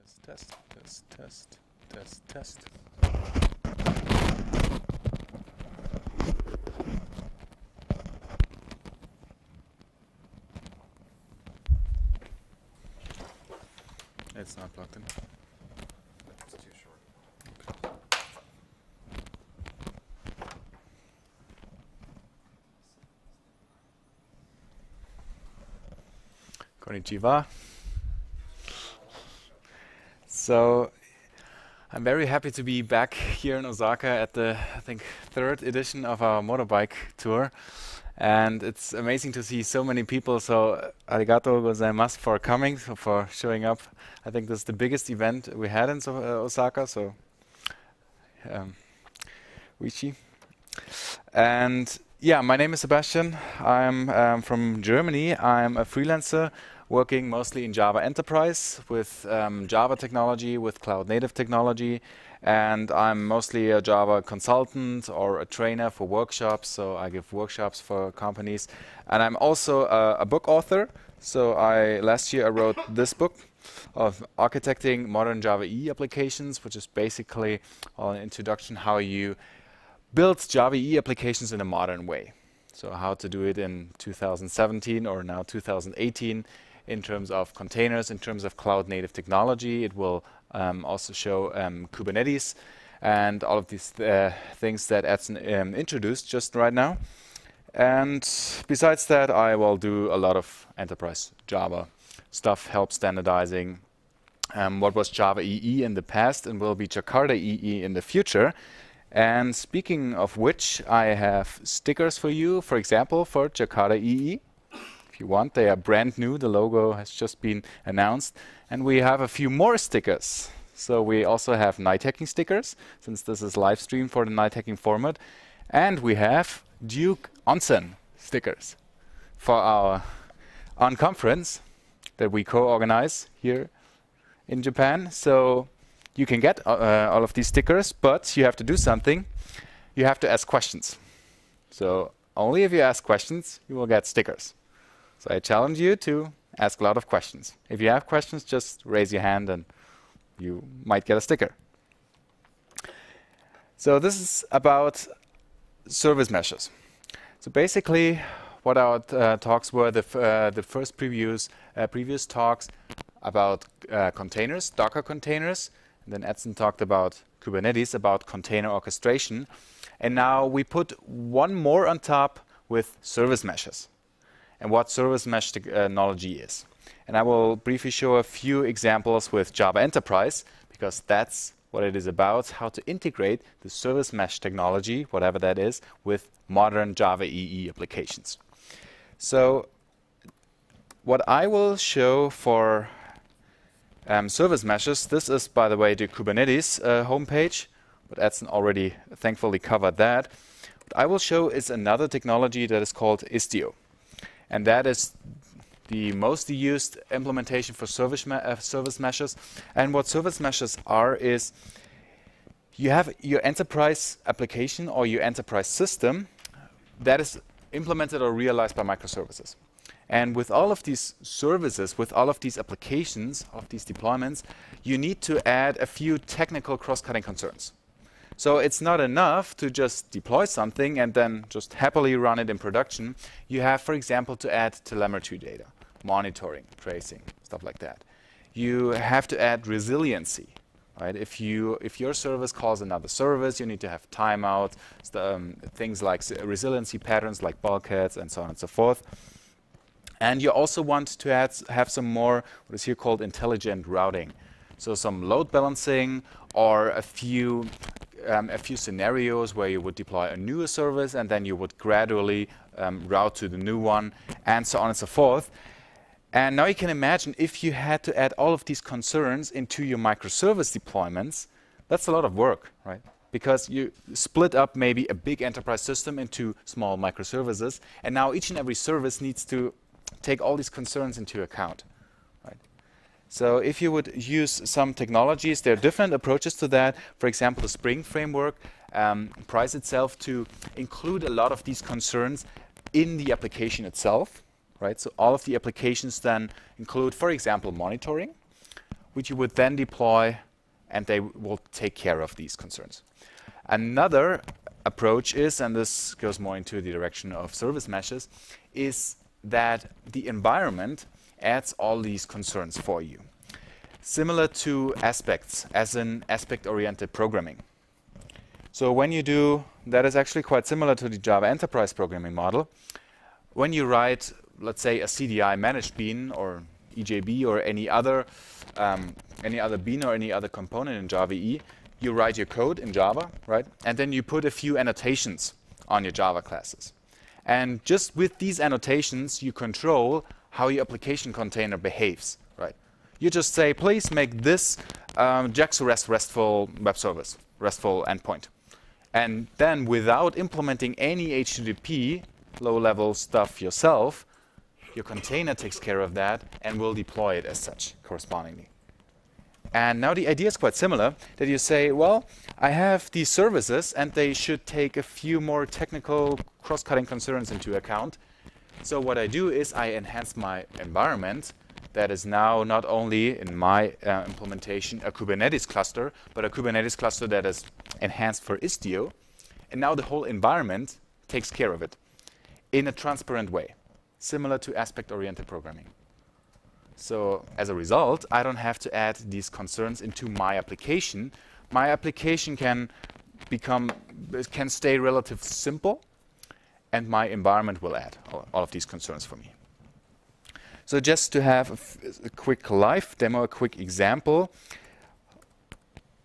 Test, test, test, test, test. It's not plugged in. It's too short. Konnichiwa. So I'm very happy to be back here in Osaka at the, I think, 3rd edition of our motorbike tour. And it's amazing to see so many people. So arigato gozaimasu for coming, so for showing up. I think this is the biggest event we had in Osaka. So, Wichi. And yeah, my name is Sebastian. I'm from Germany. I'm a freelancer working mostly in Java Enterprise with Java technology, with cloud native technology. And I'm mostly a Java consultant or a trainer for workshops. So I give workshops for companies. And I'm also a book author. So last year I wrote this book of architecting modern Java EE applications, which is basically an introduction how you build Java EE applications in a modern way. So how to do it in 2017 or now 2018 in terms of containers, in terms of cloud native technology. It will also show Kubernetes and all of these things that Edson introduced just right now. And besides that, I will do a lot of enterprise Java stuff, help standardizing what was Java EE in the past and will be Jakarta EE in the future. And speaking of which, I have stickers for you, for example, for Jakarta EE. If you want, they are brand new. The logo has just been announced. And we have a few more stickers. So we also have NightHacking stickers, since this is live streamed for the NightHacking format. And we have Duke Onsen stickers for our conference that we co-organize here in Japan. So you can get all of these stickers, but you have to do something. You have to ask questions. So only if you ask questions, you will get stickers. So I challenge you to ask a lot of questions. If you have questions, just raise your hand and you might get a sticker. So this is about service meshes. So basically, what our talks were, the first previous talks about containers, Docker containers. And then Edson talked about Kubernetes, about container orchestration. And now we put one more on top with service meshes and what service mesh technology is. And I will briefly show a few examples with Java Enterprise, because that's what it is about, how to integrate the service mesh technology, whatever that is, with modern Java EE applications. So what I will show for service meshes, this is, by the way, the Kubernetes homepage, but Edson already thankfully covered that. What I will show is another technology that is called Istio. And that is the most used implementation for service meshes. And what service meshes are is you have your enterprise application or your enterprise system that is implemented or realized by microservices. And with all of these services, with all of these applications, of these deployments, you need to add a few technical cross-cutting concerns. So it's not enough to just deploy something and then just happily run it in production. You have, for example, to add telemetry data, monitoring, tracing, stuff like that. You have to add resiliency. Right? If your service calls another service, you need to have timeout, things like resiliency patterns like bulkheads and so on and so forth. And you also want to have some more, what is here called intelligent routing. So some load balancing or a few scenarios where you would deploy a newer service and then you would gradually route to the new one and so on and so forth. And now you can imagine if you had to add all of these concerns into your microservice deployments, that's a lot of work, right? Because you split up maybe a big enterprise system into small microservices, and now each and every service needs to take all these concerns into account, right? So if you would use some technologies, there are different approaches to that. For example, the Spring framework prides itself to include a lot of these concerns in the application itself, right? So all of the applications then include, for example, monitoring, which you would then deploy, and they will take care of these concerns. Another approach is, and this goes more into the direction of service meshes, is that the environment adds all these concerns for you. Similar to aspects, as in aspect-oriented programming. So when you do, that is actually quite similar to the Java Enterprise programming model. When you write, let's say, a CDI managed bean or EJB or any other bean or any other component in Java EE, you write your code in Java, right? And then you put a few annotations on your Java classes. And just with these annotations, you control how your application container behaves, right? You just say, please make this JAX-REST RESTful web service, RESTful endpoint. And then without implementing any HTTP low-level stuff yourself, your container takes care of that and will deploy it as such correspondingly. And now the idea is quite similar, that you say, well, I have these services and they should take a few more technical cross-cutting concerns into account. So what I do is I enhance my environment that is now not only in my implementation a Kubernetes cluster, but a Kubernetes cluster that is enhanced for Istio. And now the whole environment takes care of it in a transparent way, similar to aspect-oriented programming. So as a result, I don't have to add these concerns into my application. My application can stay relatively simple, and my environment will add all of these concerns for me. So just to have a quick live demo, a quick example,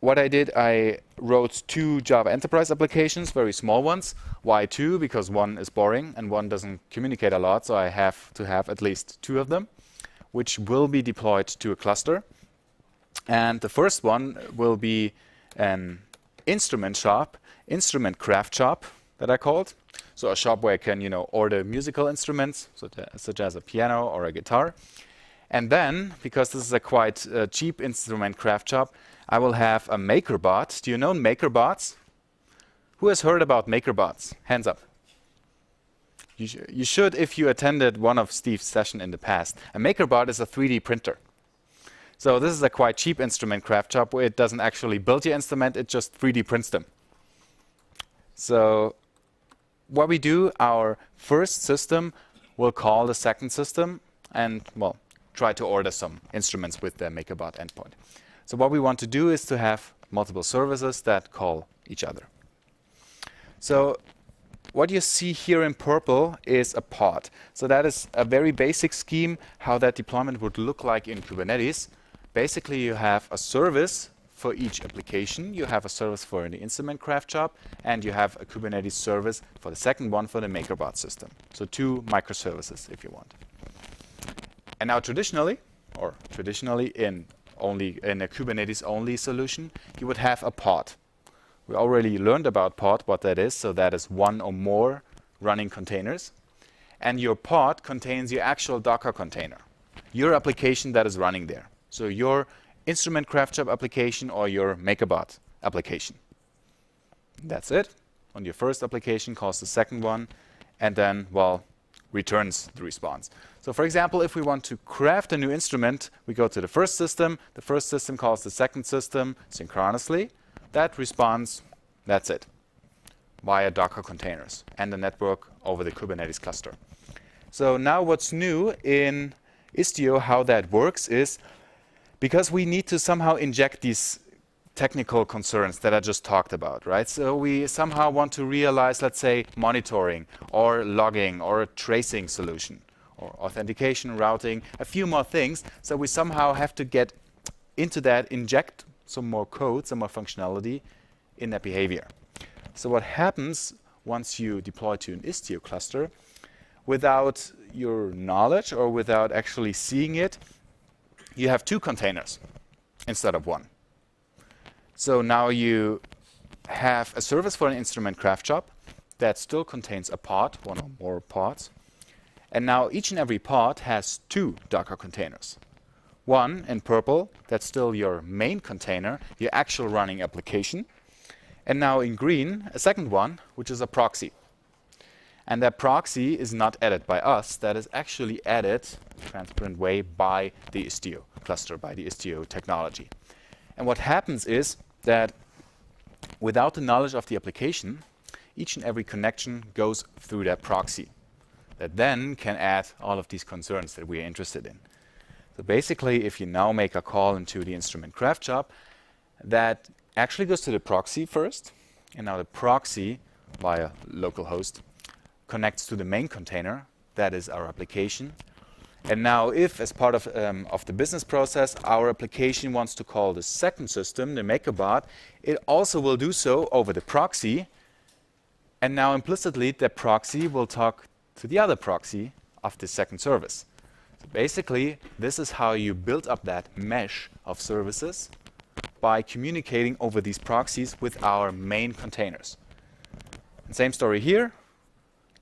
what I did, I wrote 2 Java Enterprise applications, very small ones. Why 2? Because one is boring and one doesn't communicate a lot, so I have to have at least 2 of them, which will be deployed to a cluster. And the first one will be an instrument shop, instrument craft shop that I called. So a shop where I can, order musical instruments, such as a piano or a guitar. And then, because this is a quite cheap instrument craft shop, I will have a MakerBot. Do you know MakerBots? Who has heard about MakerBots? Hands up. You should if you attended one of Steve's sessions in the past. A MakerBot is a 3D printer. So this is a quite cheap instrument craft shop where it doesn't actually build your instrument, it just 3D prints them. So what we do, our first system will call the second system and, well, try to order some instruments with the MakerBot endpoint. So what we want to do is to have multiple services that call each other. So what you see here in purple is a pod. So that is a very basic scheme how that deployment would look like in Kubernetes. Basically, you have a service for each application. You have a service for the instrument craft shop, and you have a Kubernetes service for the second one for the MakerBot system. So 2 microservices if you want. And now traditionally in a Kubernetes-only solution, you would have a pod. We already learned about pod, what that is. So that is 1 or more running containers. And your pod contains your actual Docker container, your application that is running there. So your instrument craft shop application or your MakerBot application. That's it. On your first application calls the second one, and then, well, returns the response. So for example, if we want to craft a new instrument, we go to the first system calls the second system synchronously. That responds, that's it, via Docker containers and the network over the Kubernetes cluster. So now what's new in Istio, how that works is, because we need to somehow inject these technical concerns that I just talked about, right? So we somehow want to realize, let's say, monitoring or logging or a tracing solution or authentication, routing, a few more things. So we somehow have to get into that, inject some more code, some more functionality in that behavior. So what happens once you deploy to an Istio cluster, without your knowledge or without actually seeing it, you have 2 containers instead of 1. So now you have a service for an instrument craft shop that still contains a pod, 1 or more pods. And now each and every pod has 2 Docker containers. One in purple, that's still your main container, your actual running application. And now in green, a second one, which is a proxy. And that proxy is not added by us, that is actually added in a transparent way by the Istio cluster by the Istio technology. And what happens is that without the knowledge of the application, each and every connection goes through that proxy that then can add all of these concerns that we are interested in. So basically, if you now make a call into the instrument craft job, that actually goes to the proxy first, and now the proxy via localhost connects to the main container, that is our application. And now if, as part of the business process, our application wants to call the second system, the MakerBot, it also will do so over the proxy. And now implicitly, the proxy will talk to the other proxy of the second service. So basically, this is how you build up that mesh of services by communicating over these proxies with our main containers. And same story here.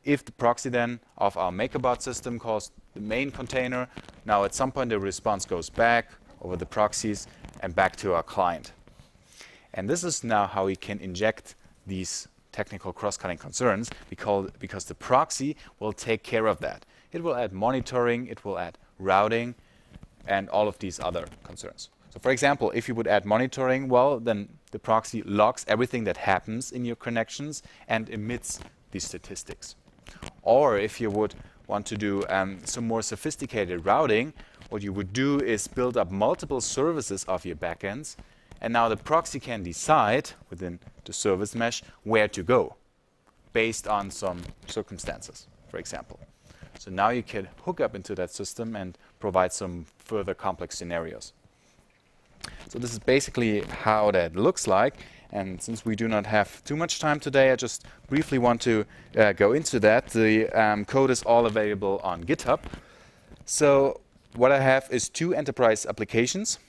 If the proxy then of our MakerBot system calls the main container, now at some point the response goes back over the proxies and back to our client. And this is now how we can inject these technical cross-cutting concerns, because the proxy will take care of that. It will add monitoring, it will add routing, and all of these other concerns. So for example, if you would add monitoring, well, then the proxy logs everything that happens in your connections and emits these statistics. Or if you would want to do some more sophisticated routing, what you would do is build up multiple services of your backends, and now the proxy can decide within the service mesh where to go based on some circumstances, for example. So now you can hook up into that system and provide some further complex scenarios. So this is basically how that looks like. And since we do not have too much time today, I just briefly want to go into that. The code is all available on GitHub. So what I have is 2 enterprise applications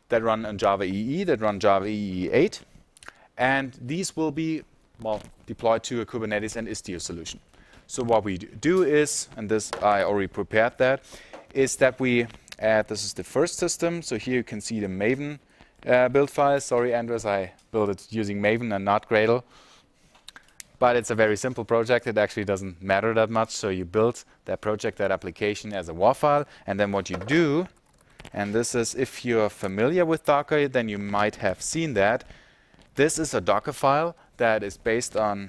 that run on Java EE, that run Java EE 8. And these will be, well, deployed to a Kubernetes and Istio solution. So what we do is, and this I already prepared that, is that we add, this is the first system. So here you can see the Maven build file. Sorry, Andres, I built it using Maven and not Gradle. But it's a very simple project. It actually doesn't matter that much. So you build that project, that application as a WAR file. And then what you do, and this is, if you're familiar with Docker, then you might have seen that. This is a Docker file that is based on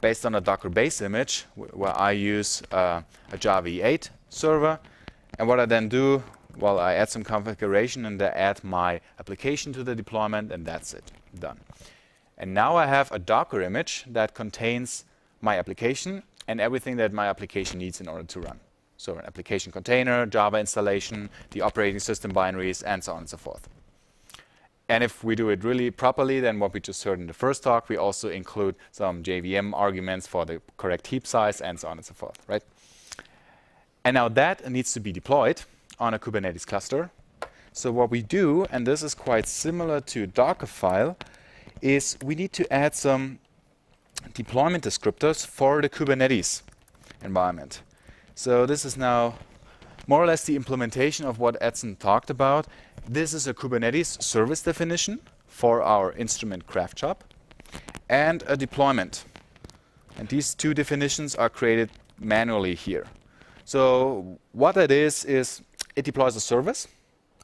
a Docker base image, where I use a Java E8 server. And what I then do, well, I add some configuration and I add my application to the deployment, and that's it, done. And now I have a Docker image that contains my application and everything that my application needs in order to run. So an application container, Java installation, the operating system binaries, and so on and so forth. And if we do it really properly, then what we just heard in the first talk, we also include some JVM arguments for the correct heap size, and so on and so forth, right? And now that needs to be deployed on a Kubernetes cluster. So what we do, and this is quite similar to Docker file, is we need to add some deployment descriptors for the Kubernetes environment. So this is now more or less the implementation of what Edson talked about. This is a Kubernetes service definition for our instrument craft job and a deployment. And these 2 definitions are created manually here. So what that is it deploys a service,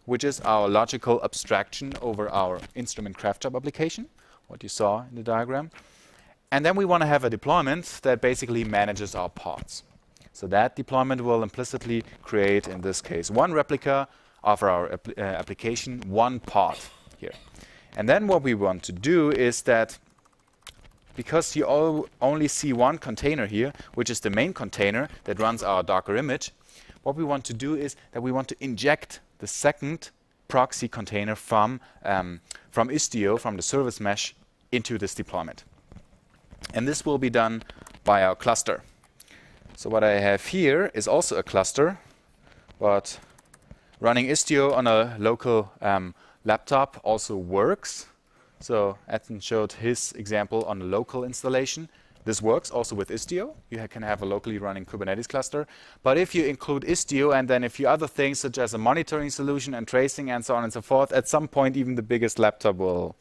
which is our logical abstraction over our instrument craft job application, what you saw in the diagram. And then we want to have a deployment that basically manages our pods. So that deployment will implicitly create, in this case, 1 replica of our application, 1 pod here. And then what we want to do is that, because you only see 1 container here, which is the main container that runs our Docker image, what we want to do is that we want to inject the second proxy container from Istio, from the service mesh, into this deployment. And this will be done by our cluster. So what I have here is also a cluster, but running Istio on a local laptop also works. So Edson showed his example on a local installation. This works also with Istio. You can have a locally running Kubernetes cluster. But if you include Istio and then a few other things, such as a monitoring solution and tracing and so on and so forth, at some point even the biggest laptop will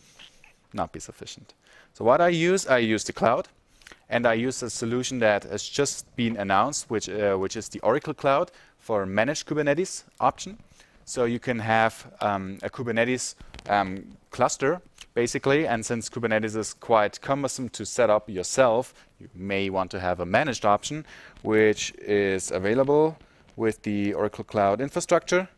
not be sufficient. So what I use the cloud. And I use a solution that has just been announced, which is the Oracle Cloud for managed Kubernetes option. So you can have a Kubernetes cluster, basically, and since Kubernetes is quite cumbersome to set up yourself, you may want to have a managed option, which is available with the Oracle Cloud Infrastructure.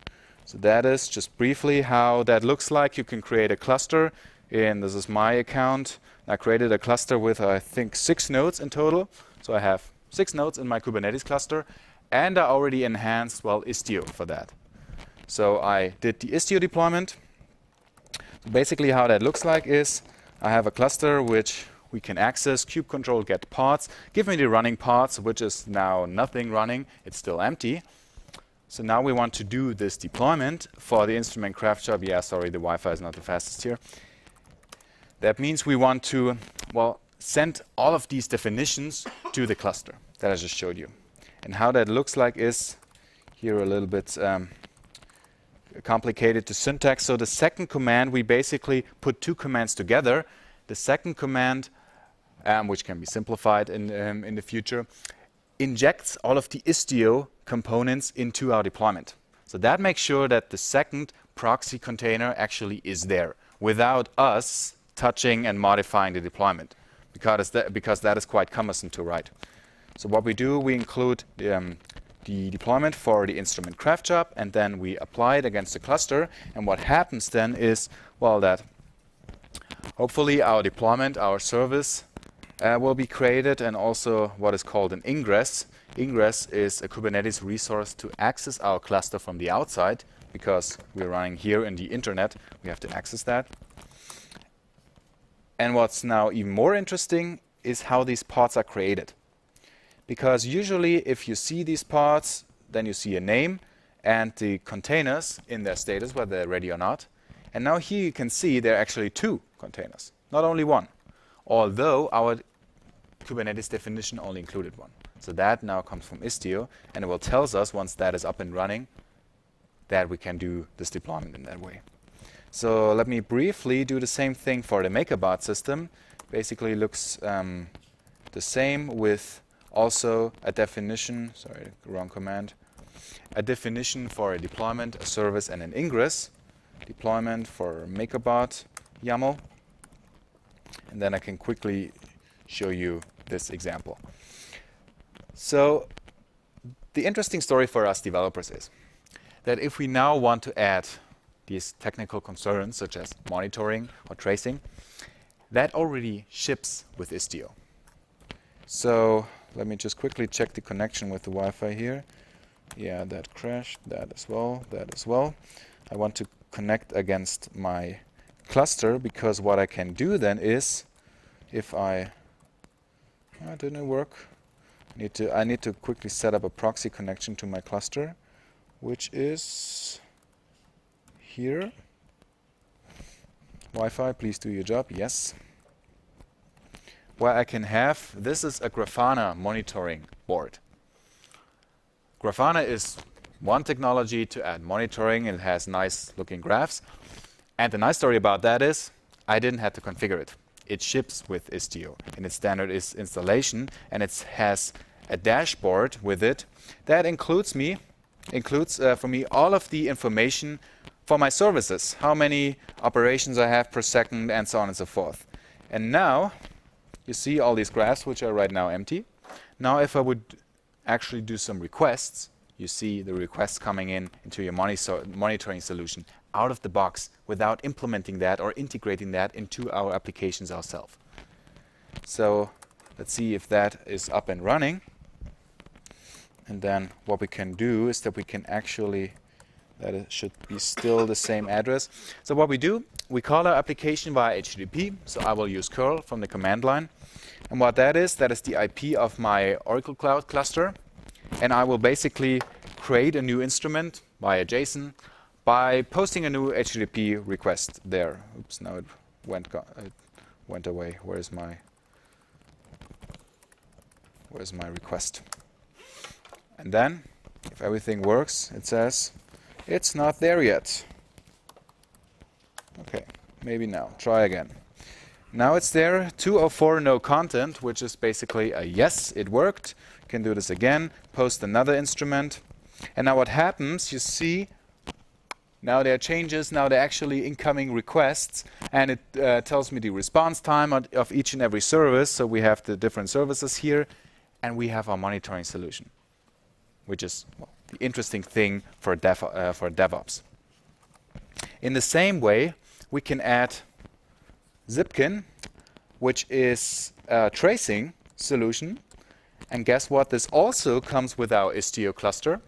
So that is just briefly how that looks like. You can create a cluster, and this is my account. I created a cluster with, I think, 6 nodes in total. So I have 6 nodes in my Kubernetes cluster, and I already enhanced, well, Istio for that. So I did the Istio deployment. Basically how that looks like is I have a cluster which we can access, kube control, get pods, give me the running pods, which is now nothing running, it's still empty. So now we want to do this deployment for the instrument craft job. Yeah, sorry, the Wi-Fi is not the fastest here. That means we want to, well, send all of these definitions to the cluster that I just showed you. And how that looks like is here a little bit complicated to syntax. So the second command, we basically put 2 commands together. The second command, which can be simplified in the future, injects all of the Istio components into our deployment. So that makes sure that the second proxy container actually is there without us touching and modifying the deployment, because that is quite cumbersome to write. So what we do, we include the deployment for the instrument craft job, and then we apply it against the cluster. And what happens then is, well, that hopefully our deployment, our service will be created, and also what is called an ingress. Ingress is a Kubernetes resource to access our cluster from the outside, because we're running here in the internet, we have to access that. And what's now even more interesting is how these pods are created. Because usually if you see these pods, then you see a name and the containers in their status, whether they're ready or not. And now here you can see there are actually 2 containers, not only 1. Although our Kubernetes definition only included 1. So that now comes from Istio, and it will tell us once that is up and running that we can do this deployment in that way. So let me briefly do the same thing for the MakerBot system. Basically looks the same with also a definition, sorry, wrong command, a definition for a deployment, a service, and an ingress. Deployment for MakerBot YAML. And then I can quickly show you this example. So the interesting story for us developers is that if we now want to add these technical concerns, such as monitoring or tracing, that already ships with Istio. So let me just quickly check the connection with the Wi-Fi here. Yeah, that crashed, that as well, that as well. I want to connect against my cluster, because what I can do then is, if that didn't work. I need to quickly set up a proxy connection to my cluster, which is here. Wi-Fi, please do your job. Yes. Where I can have, this is a Grafana monitoring board. Grafana is one technology to add monitoring. It has nice looking graphs. And the nice story about that is I didn't have to configure it. It ships with Istio in its standard installation, and it has a dashboard with it that includes for me all of the information for my services, how many operations I have per second, and so on and so forth. And now you see all these graphs, which are right now empty. Now if I would actually do some requests, you see the requests coming into your monitoring solution out of the box without implementing that or integrating that into our applications ourselves. So let's see if that is up and running. And then what we can do is that we can actually, it should be still the same address. So what we do, we call our application via HTTP. So I will use curl from the command line. And what that is the IP of my Oracle Cloud cluster. And I will basically create a new instrument via JSON by posting a new HTTP request there. Oops, now it went away. Where's my request? And then, if everything works, it says it's not there yet. Okay, maybe now. Try again. Now it's there, 204 no content, which is basically a yes, it worked. You can do this again, post another instrument. And now what happens, you see Now there are changes, now there are actually incoming requests, and it tells me the response time of each and every service. So we have the different services here, and we have our monitoring solution, which is the interesting thing for DevOps. In the same way, we can add Zipkin, which is a tracing solution. And guess what? This also comes with our Istio cluster.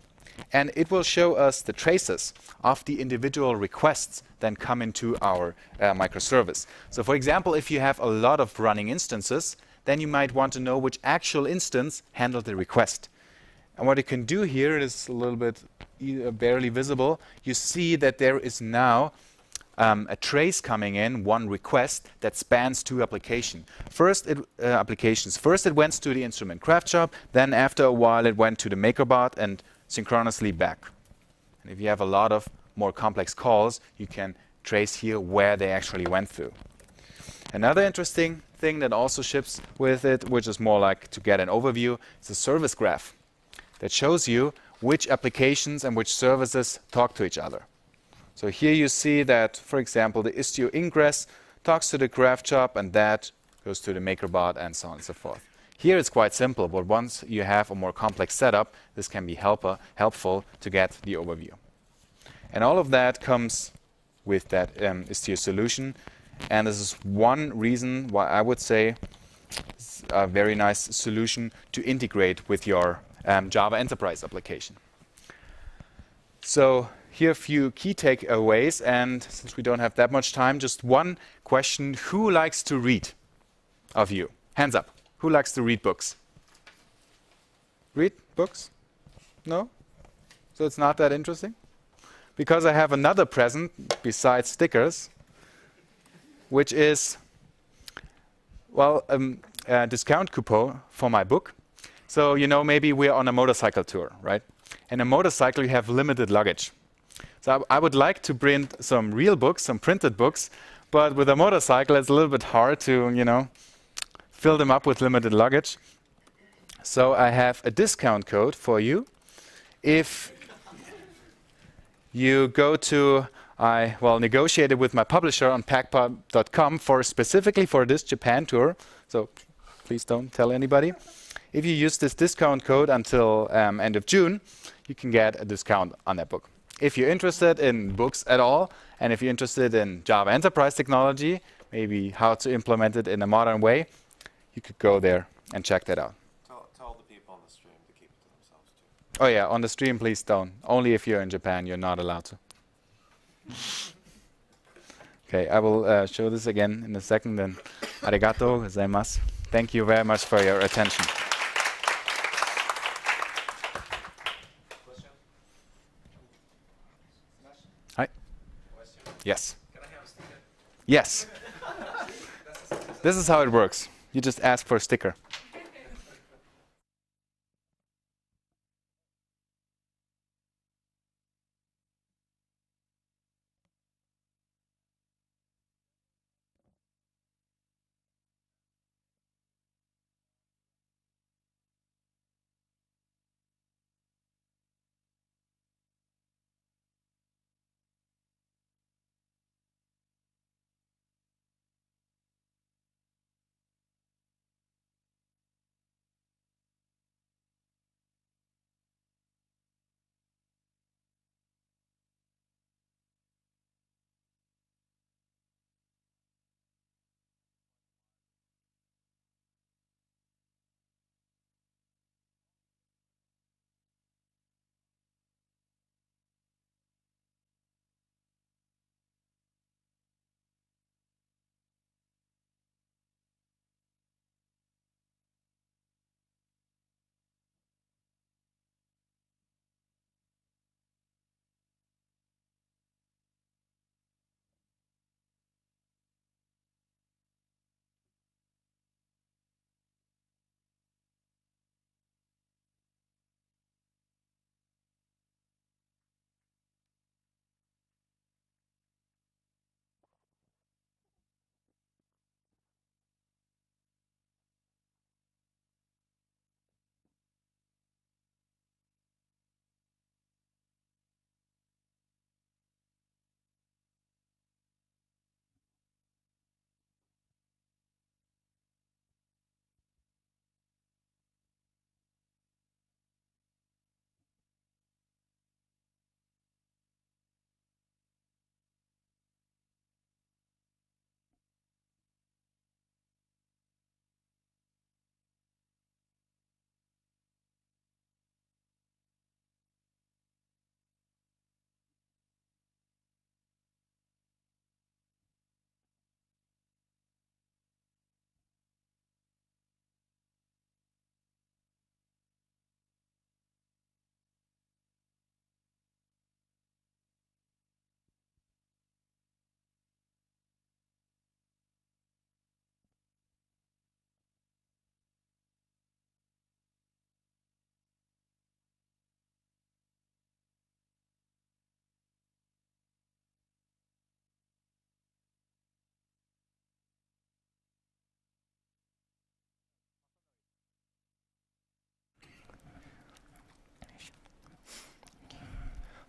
And it will show us the traces of the individual requests that come into our microservice. So for example, if you have a lot of running instances, then you might want to know which actual instance handled the request. And what you can do here, it is a little bit barely visible. You see that there is now a trace coming in, one request that spans two applications. First, it went to the instrument craft shop. Then after a while, it went to the MakerBot and synchronously back. And if you have a lot of more complex calls, you can trace here where they actually went through. Another interesting thing that also ships with it, which is more like to get an overview, is a service graph that shows you which applications and which services talk to each other. So here you see that, for example, the Istio ingress talks to the craft shop, and that goes to the MakerBot, and so on and so forth. Here it's quite simple, but once you have a more complex setup, this can be helpful to get the overview. And all of that comes with that Istio solution. And this is one reason why I would say it's a very nice solution to integrate with your Java Enterprise application. So here are a few key takeaways. And since we don't have that much time, just one question. Who likes to read of you? Hands up. Who likes to read books? Read books? No? So it's not that interesting? Because I have another present besides stickers, which is, well, a discount coupon for my book. So, you know, maybe we're on a motorcycle tour, right? And a motorcycle, you have limited luggage. So I would like to print some real books, some printed books, but with a motorcycle, it's a little bit hard to, you know, fill them up with limited luggage. So I have a discount code for you. If you go to, I negotiated with my publisher on packpod.com specifically for this Japan tour. So please don't tell anybody. If you use this discount code until end of June, you can get a discount on that book. If you're interested in books at all, and if you're interested in Java Enterprise technology, maybe how to implement it in a modern way, you could go there and check that out. Tell the people on the stream to keep it to themselves too. Oh yeah, on the stream, please don't. Only if you're in Japan, you're not allowed to. Okay, I will show this again in a second. Then, arigato gozaimasu. Thank you very much for your attention. Question? Hi. Question? Yes. Can I have a sticker? Yes. This is how it works. You just ask for a sticker.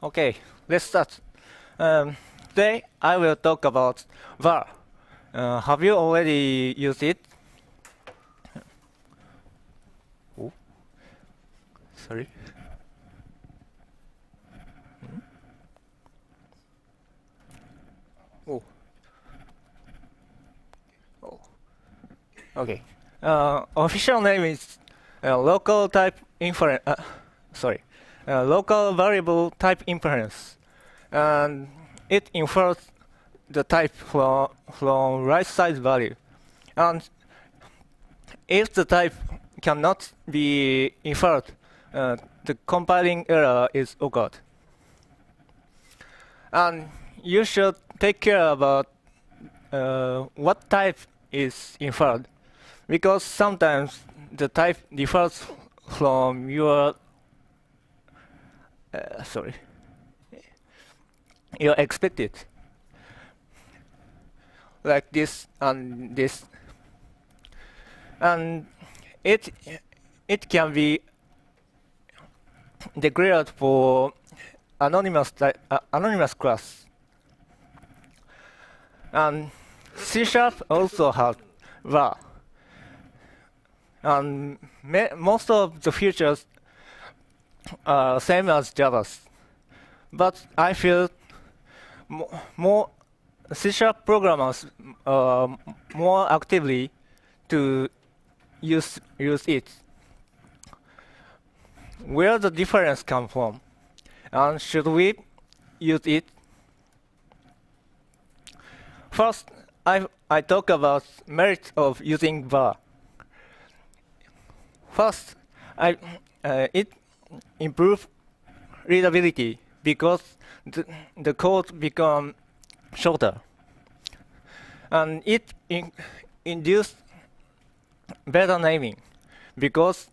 Okay, let's start. Today I will talk about var. Have you already used it? Oh, sorry. Oh. Oh. Okay. Official name is local type inference. Local variable type inference, and it infers the type from right side value. And if the type cannot be inferred, the compiling error is occurred. And you should take care about what type is inferred, because sometimes the type differs from your your expected, like this and this, and it can be declared for anonymous class. And C# also has var, and most of the features are same as Java's, but I feel more C# programmers more actively to use it. Where the difference come from, and should we use it? First, I talk about merits of using var. First, it improves readability because the code become shorter, and it induces better naming because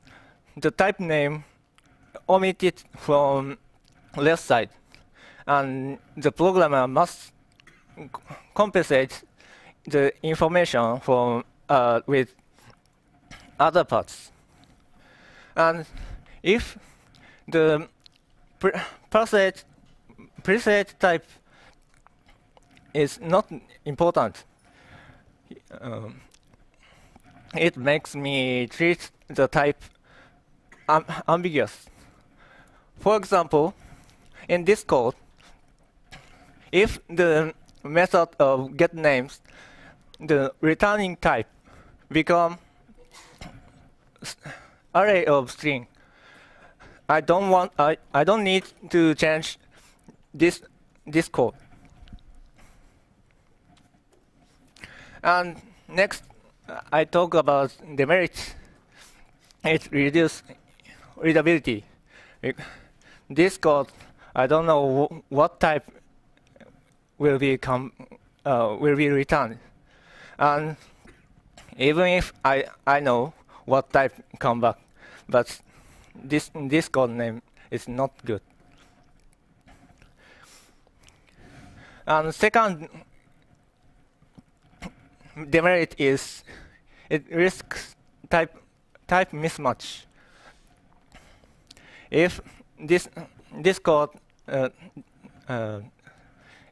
the type name omitted from left side, and the programmer must compensate the information from with other parts. And if the preset type is not important, it makes me treat the type ambiguous. For example, in this code, if the method of getNames, the returning type become array of string, I don't need to change this code. And next, I talk about demerits. It reduces readability. This code, I don't know what type will be returned, and even if I know what type come back, but this code name is not good. And second demerit is it risks type mismatch. If this code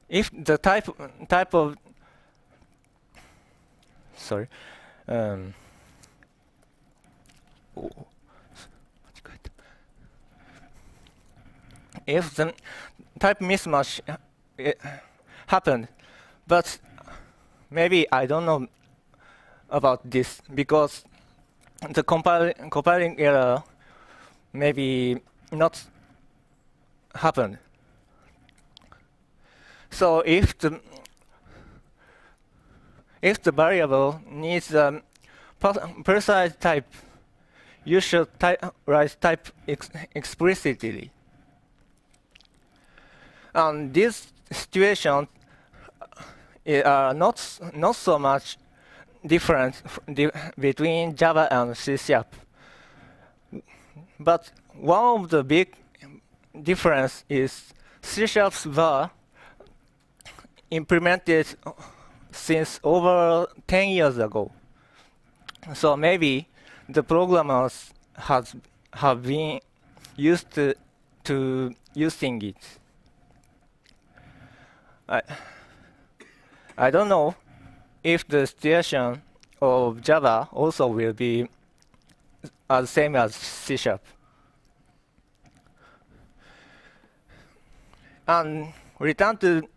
if the type of if the type mismatch happened, but maybe I don't know about this because the compiling error maybe not happened. So if the variable needs a precise type, you should write type explicitly. And this situation are not so much different between Java and C#. But one of the big difference is C#'s var implemented since over 10 years ago. So maybe the programmers have been used to using it. I, I don't know if the situation of Java also will be as same as C#. And return to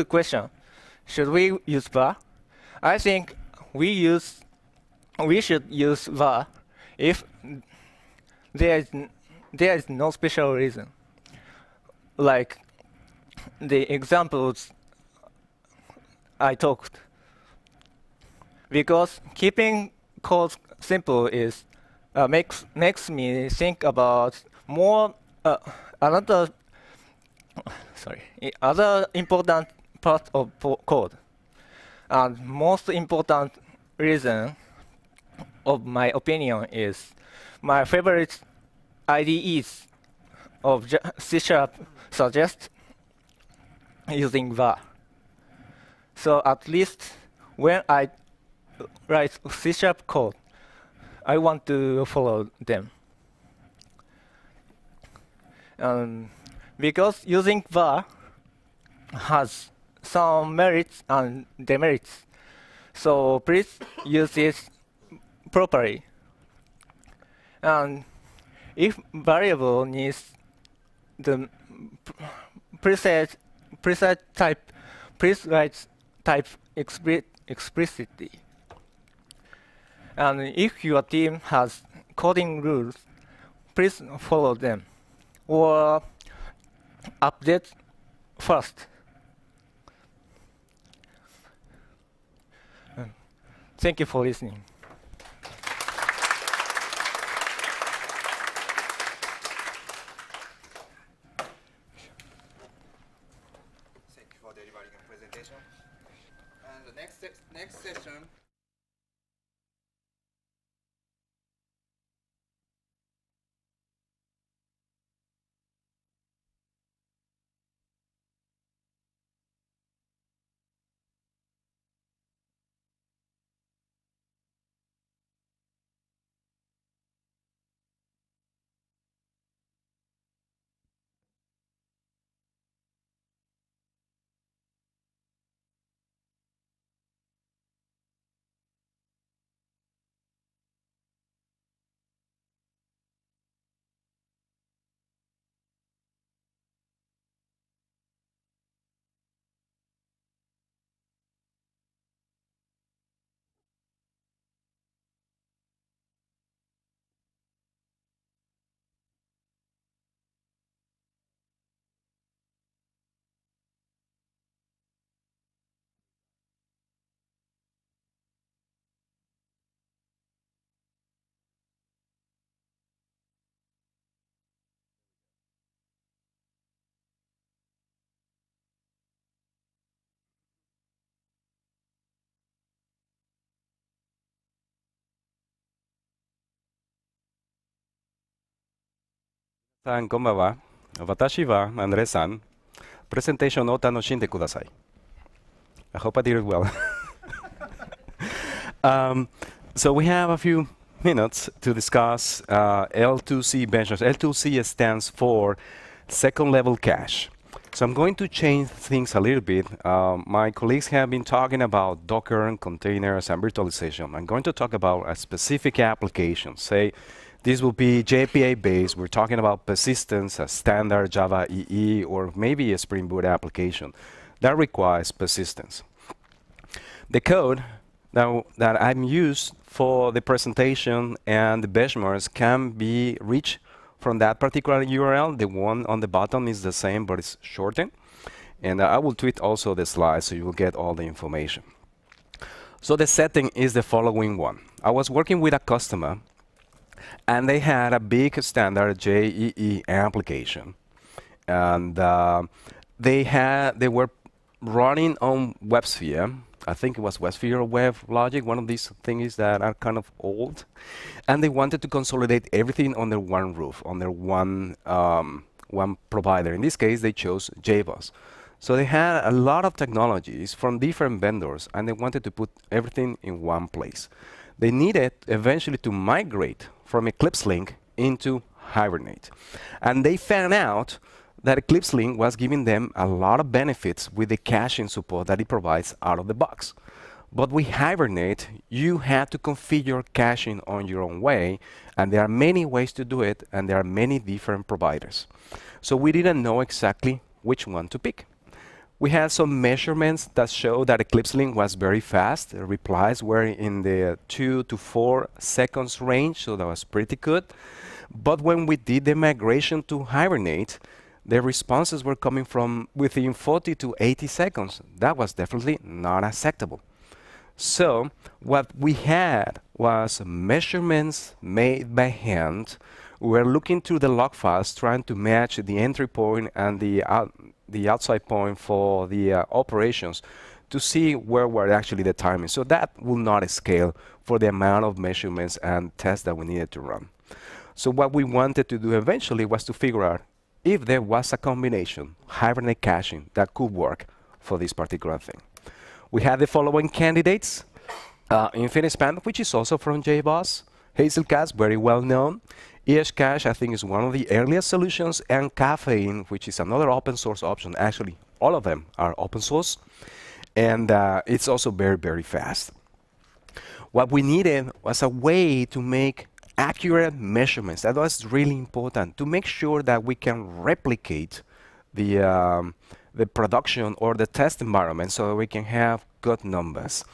question. Should we use var? I think we should use var if there is no special reason. Like the examples I talked. Because keeping code simple is makes me think about more other important part of code. And most important reason of my opinion is my favorite IDEs of C# suggest using var. So at least when I write C# code, I want to follow them. Because using var has some merits and demerits, so please use it properly. And if variable needs the preset type, please write type explicitly. And if your team has coding rules, please follow them or update first. Thank you for listening. Thank you for delivering a presentation. And the next session. I hope I did it well. So we have a few minutes to discuss L2C benchmarks. L2C stands for second level cache. So I'm going to change things a little bit. My colleagues have been talking about Docker and containers and virtualization. I'm going to talk about a specific application. Say this will be JPA based. We're talking about persistence, a standard Java EE, or maybe a Spring Boot application that requires persistence. The code that I'm used for the presentation and the benchmarks can be reached from that particular URL. The one on the bottom is the same, but it's shortened. And I will tweet also the slides so you will get all the information. So the setting is the following one. I was working with a customer, and they had a big standard JEE application. And they were running on WebSphere. I think it was WebSphere or WebLogic, one of these things that are kind of old. And they wanted to consolidate everything under one roof, under one provider. In this case, they chose JBoss. So they had a lot of technologies from different vendors, and they wanted to put everything in one place. They needed eventually to migrate from Eclipse Link into Hibernate. And they found out that Eclipse Link was giving them a lot of benefits with the caching support that it provides out of the box. But with Hibernate, you have to configure caching on your own way, and there are many ways to do it, and there are many different providers. So we didn't know exactly which one to pick. We had some measurements that show that Eclipse Link was very fast. The replies were in the 2 to 4 seconds range, so that was pretty good. But when we did the migration to Hibernate, the responses were coming from within 40 to 80 seconds. That was definitely not acceptable. So what we had was measurements made by hand. We were looking through the log files, trying to match the entry point and the outside point for the operations to see where were actually the timing. So that will not scale for the amount of measurements and tests that we needed to run. So what we wanted to do eventually was to figure out if there was a combination, Hibernate caching, that could work for this particular thing. We had the following candidates. Infinite Span, which is also from JBoss. Hazelcast, very well known. EHCache, I think, is one of the earliest solutions. And Caffeine, which is another open source option. Actually, all of them are open source. And it's also very, very fast. What we needed was a way to make accurate measurements. That was really important, to make sure that we can replicate the production or the test environment so that we can have good numbers,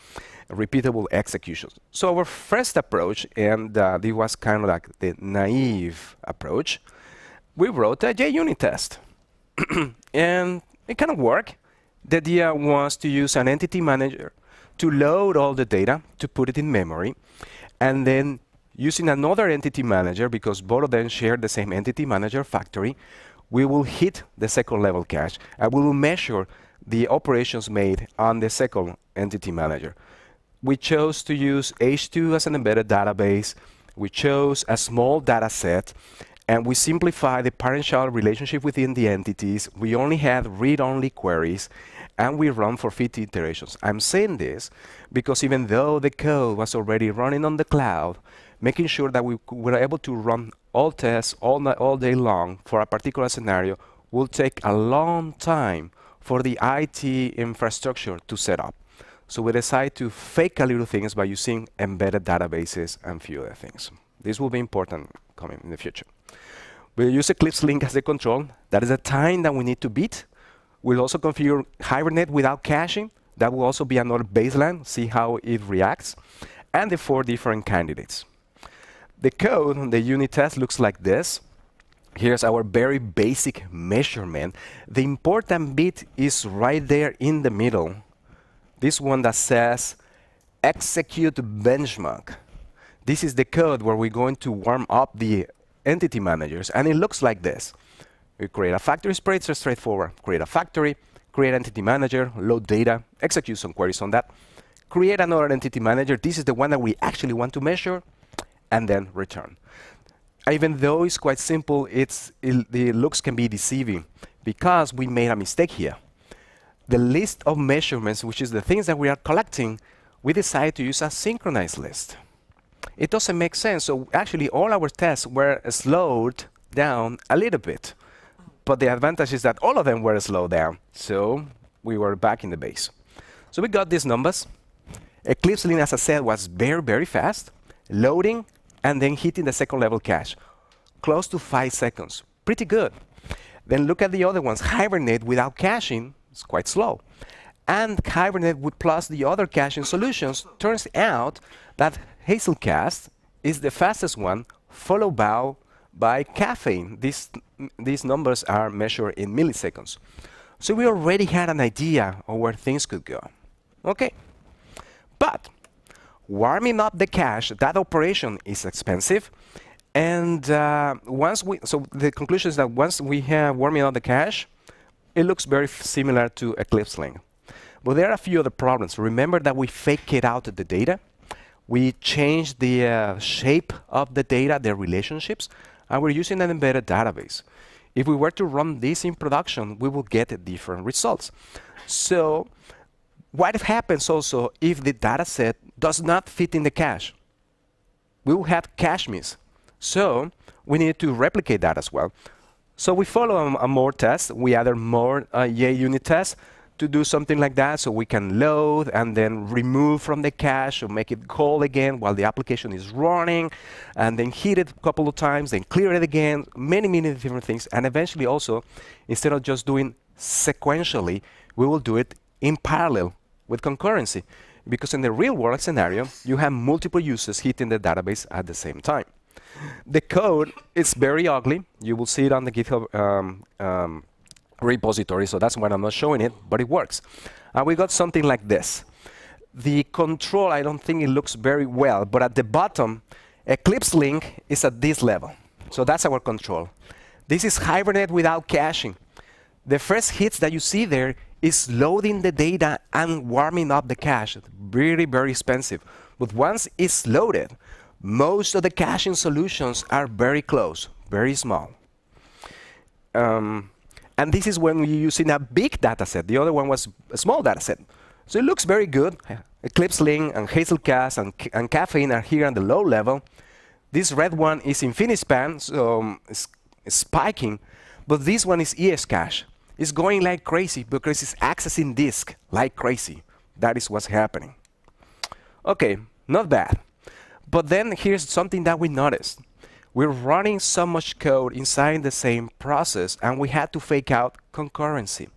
repeatable executions. So our first approach, and this was kind of like the naive approach, we wrote a JUnit test. And it kind of worked. The idea was to use an entity manager to load all the data, to put it in memory, and then using another entity manager, because both of them share the same entity manager factory, we will hit the second level cache, and we will measure the operations made on the second entity manager. We chose to use H2 as an embedded database. We chose a small data set, and we simplified the parent-child relationship within the entities. We only had read-only queries, and we run for 50 iterations. I'm saying this because even though the code was already running on the cloud, making sure that we were able to run all tests all day long for a particular scenario will take a long time for the IT infrastructure to set up. So we decided to fake a little things by using embedded databases and few other things. This will be important coming in the future. We'll use Eclipse Link as the control. That is a time that we need to beat. We'll also configure Hibernate without caching. That will also be another baseline, see how it reacts. And the 4 different candidates. The code, the unit test looks like this. Here's our very basic measurement. The important bit is right there in the middle. This one that says execute benchmark. This is the code where we're going to warm up the entity managers, and it looks like this. We create a factory, it's straightforward. Create a factory, create entity manager, load data, execute some queries on that, create another entity manager. This is the one that we actually want to measure, and then return. Even though it's quite simple, the looks can be deceiving because we made a mistake here. The list of measurements, which is the things that we are collecting, we decided to use a synchronized list. It doesn't make sense. So actually, all our tests were slowed down a little bit. But the advantage is that all of them were slowed down. So we were back in the base. So we got these numbers. Eclipse Link, as I said, was very, very fast. Loading and then hitting the second level cache. Close to 5 seconds. Pretty good. Then look at the other ones. Hibernate without caching is quite slow. And Hibernate with plus the other caching solutions, turns out that Hazelcast is the fastest one, followed by Caffeine. These numbers are measured in milliseconds. So we already had an idea of where things could go. Okay. But warming up the cache, that operation is expensive. And so the conclusion is that once we have warming up the cache, it looks very similar to Eclipse Link. But there are a few other problems. Remember that we fake it out the data. We changed the shape of the data, the relationships, and we're using an embedded database. If we were to run this in production, we will get different results. So what happens also if the data set does not fit in the cache? We will have cache miss. So we need to replicate that as well. So we follow a more test. We added more JUnit tests to do something like that, so we can load and then remove from the cache or make it call again while the application is running, and then hit it a couple of times, then clear it again, many different things. And eventually also, instead of just doing sequentially, we will do it in parallel with concurrency, because in the real world scenario, you have multiple users hitting the database at the same time. The code is very ugly. You will see it on the GitHub repository, so that's why I'm not showing it, but it works. And we got something like this. The control, I don't think it looks very well, but at the bottom, Eclipse link is at this level. So that's our control. This is Hibernate without caching. The first hits that you see there is loading the data and warming up the cache. Very expensive. But once it's loaded, most of the caching solutions are very close, very small. And this is when we're using a big data set. The other one was a small data set. So it looks very good. Eclipse Link and Hazelcast and Caffeine are here on the low level. This red one is InfiniSpan, so it's spiking. But this one is ESCache. It's going like crazy because it's accessing disk like crazy. That is what's happening. OK, not bad. But then here's something that we noticed. We're running so much code inside the same process, and we had to fake out concurrency.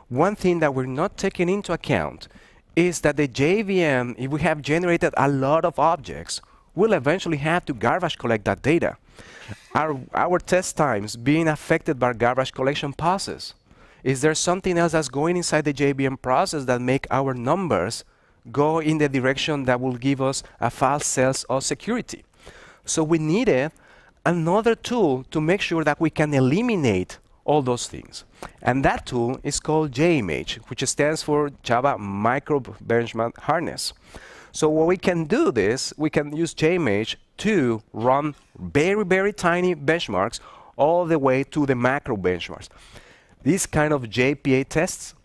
One thing that we're not taking into account is that the JVM, if we have generated a lot of objects, we'll eventually have to garbage collect that data. Our test times being affected by garbage collection process. Is there something else that's going inside the JVM process that make our numbers go in the direction that will give us a false sense of security? So we needed another tool to make sure that we can eliminate all those things. And that tool is called JImage, which stands for Java Micro Benchmark Harness. So what we can do this, we can use JImage to run very tiny benchmarks all the way to the macro benchmarks. These kind of JPA tests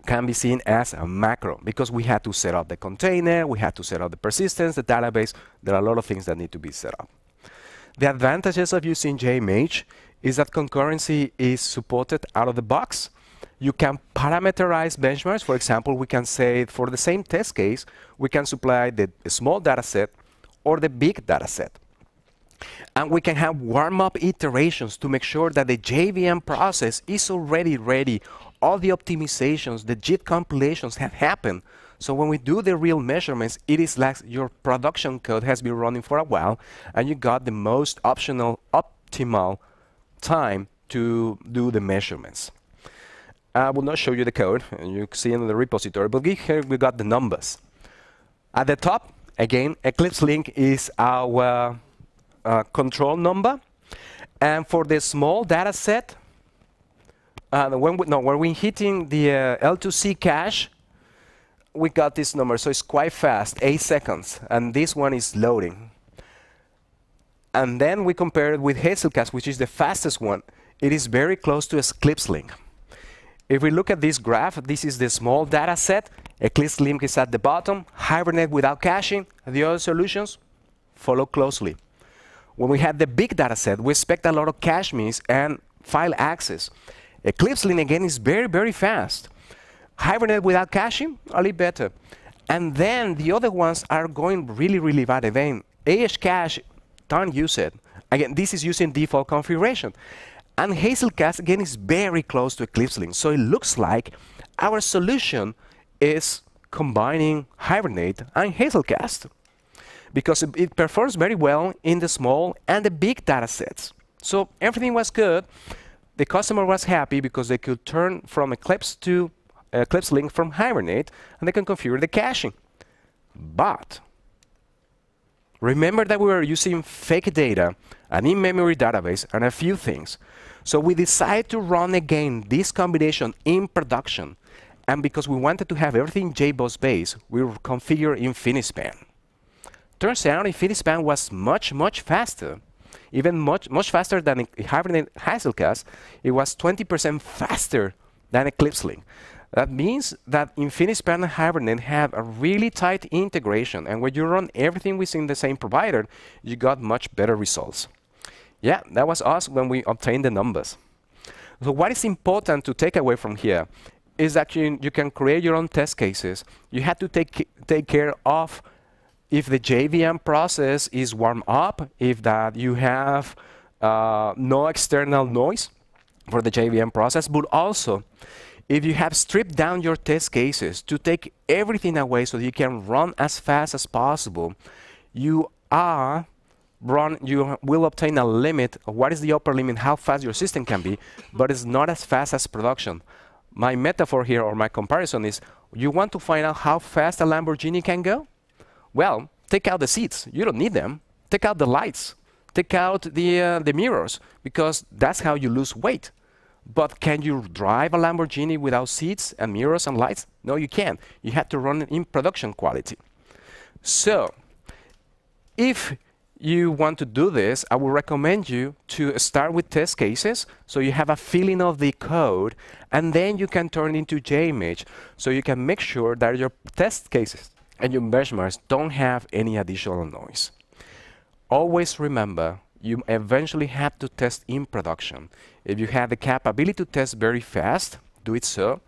can be seen as a macro because we had to set up the container, we had to set up the persistence, the database. There are a lot of things that need to be set up. The advantages of using JImage is that concurrency is supported out of the box. You can parameterize benchmarks. For example, we can say for the same test case, we can supply the small data set or the big data set. And we can have warm-up iterations to make sure that the JVM process is already ready. All the optimizations, the JIT compilations have happened. So when we do the real measurements, it is like your production code has been running for a while, and you got the most optimal time to do the measurements. I will not show you the code, and you see in the repository, but here we got the numbers. At the top, again, Eclipse Link is our control number. And for the small data set, when we're hitting the L2C cache, we got this number, so it's quite fast, 8 seconds, and this one is loading. And then we compare it with Hazelcast, which is the fastest one. It is very close to Eclipse Link. If we look at this graph, this is the small data set. Eclipse Link is at the bottom, Hibernate without caching, and the other solutions follow closely. When we have the big data set, we expect a lot of cache miss and file access. Eclipse Link, again, is very fast. Hibernate without caching, a little better. And then the other ones are going really bad. Again, AHCache, don't use it. Again, this is using default configuration. And Hazelcast, again, is very close to Eclipse Link. So it looks like our solution is combining Hibernate and Hazelcast because it performs very well in the small and the big data sets. So everything was good. The customer was happy because they could turn from Eclipse to Eclipse Link from Hibernate, and they can configure the caching. But remember that we were using fake data, an in-memory database, and a few things. So we decided to run again this combination in production. And because we wanted to have everything JBoss based, we configured InfiniSpan. Turns out InfiniSpan was much faster, even much faster than Hibernate Hazelcast. It was 20% faster than Eclipse Link. That means that InfiniSpan and Hibernate have a really tight integration, and when you run everything within the same provider, you got much better results. Yeah, that was us when we obtained the numbers. So what is important to take away from here is that you can create your own test cases. You have to take care of if the JVM process is warmed up, if that you have no external noise for the JVM process, but also if you have stripped down your test cases to take everything away so that you can run as fast as possible, you will obtain a limit of what is the upper limit, how fast your system can be, but it's not as fast as production. My metaphor here, or my comparison, is you want to find out how fast a Lamborghini can go? Well, take out the seats. You don't need them. Take out the lights. Take out the mirrors, because that's how you lose weight. But can you drive a Lamborghini without seats and mirrors and lights? No, you can't. You have to run it in production quality. So, if you want to do this, I would recommend you to start with test cases so you have a feeling of the code, and then you can turn into JImage so you can make sure that your test cases and your benchmarks don't have any additional noise. Always remember, you eventually have to test in production. If you have the capability to test very fast, do it so.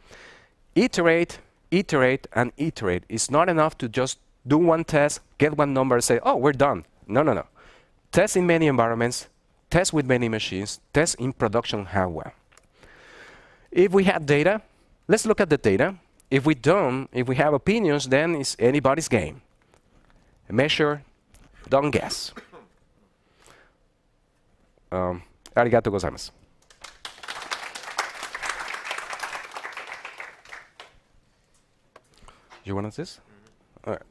Iterate, iterate, and iterate. It's not enough to just do one test, get one number, and say, oh, we're done. No, no, no. Test in many environments, test with many machines, test in production hardware. If we have data, let's look at the data. If we don't, if we have opinions, then it's anybody's game. Measure, don't guess. Arigato gozaimasu. You want this? All right.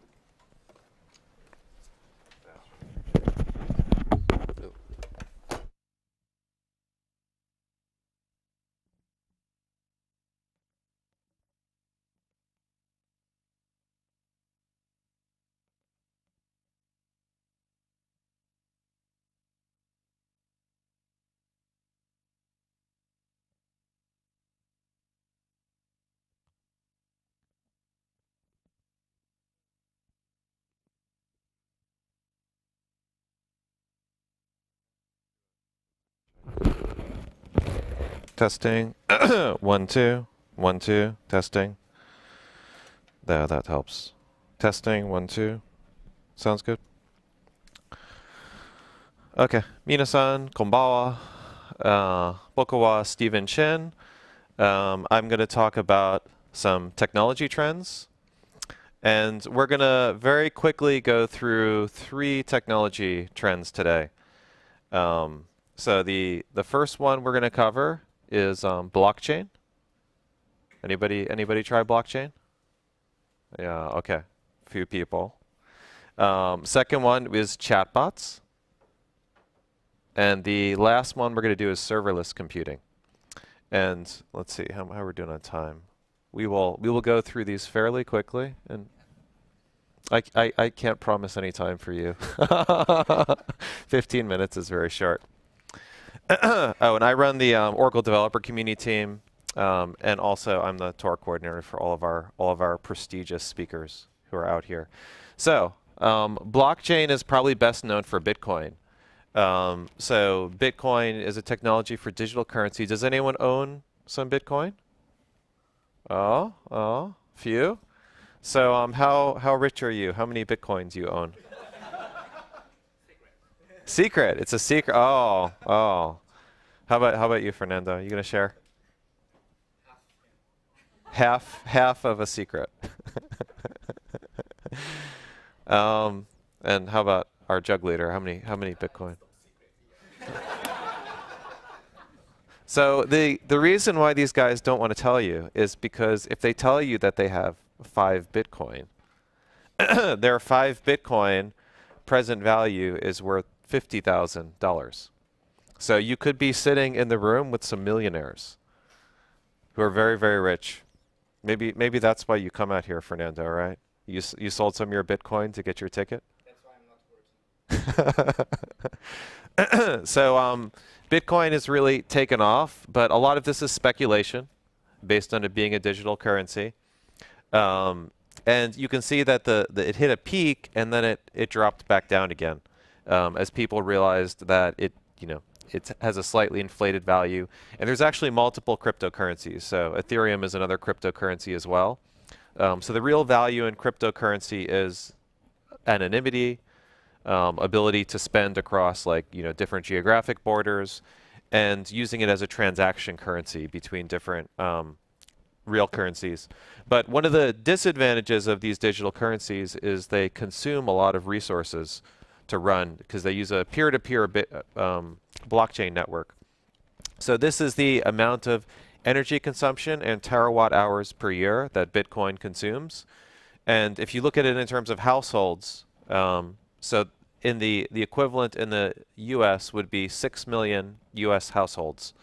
Testing. 1, 2, 1, 2. Testing. There, that helps. Testing. 1, 2. Sounds good. Okay. Minasan, konbawa. Boku wa Stephen Chen. I'm going to talk about some technology trends. And we're going to very quickly go through 3 technology trends today. So the first one we're going to cover is blockchain. Anybody try blockchain? Yeah, okay. Few people. Second one is chatbots. And the last one we're going to do is serverless computing. And let's see how we're doing on time. We will go through these fairly quickly, and I can't promise any time for you. 15 minutes is very short. Oh, and I run the Oracle developer community team, and also I'm the tour coordinator for all of our prestigious speakers who are out here. So blockchain is probably best known for Bitcoin. So Bitcoin is a technology for digital currency. Does anyone own some Bitcoin? Oh, few. So how rich are you? How many Bitcoins you own? Secret. It's a secret. Oh. How about you, Fernando? You gonna share? Half of a secret. And how about our jug leader? How many Bitcoin? So the reason why these guys don't want to tell you is because if they tell you that they have 5 Bitcoin, their 5 Bitcoin present value is worth $50,000. So you could be sitting in the room with some millionaires who are very, very rich. Maybe that's why you come out here, Fernando, right? You sold some of your Bitcoin to get your ticket? That's why I'm not working. So Bitcoin has really taken off, but a lot of this is speculation based on it being a digital currency. And you can see that it hit a peak and then it dropped back down again as people realized that it has a slightly inflated value. And there's actually multiple cryptocurrencies. So Ethereum is another cryptocurrency as well. So the real value in cryptocurrency is anonymity, ability to spend across different geographic borders, and using it as a transaction currency between different real currencies. But one of the disadvantages of these digital currencies is they consume a lot of resources to run because they use a peer-to-peer blockchain network. So this is the amount of energy consumption and terawatt hours per year that Bitcoin consumes. And if you look at it in terms of households, so in the equivalent in the US would be 6 million US households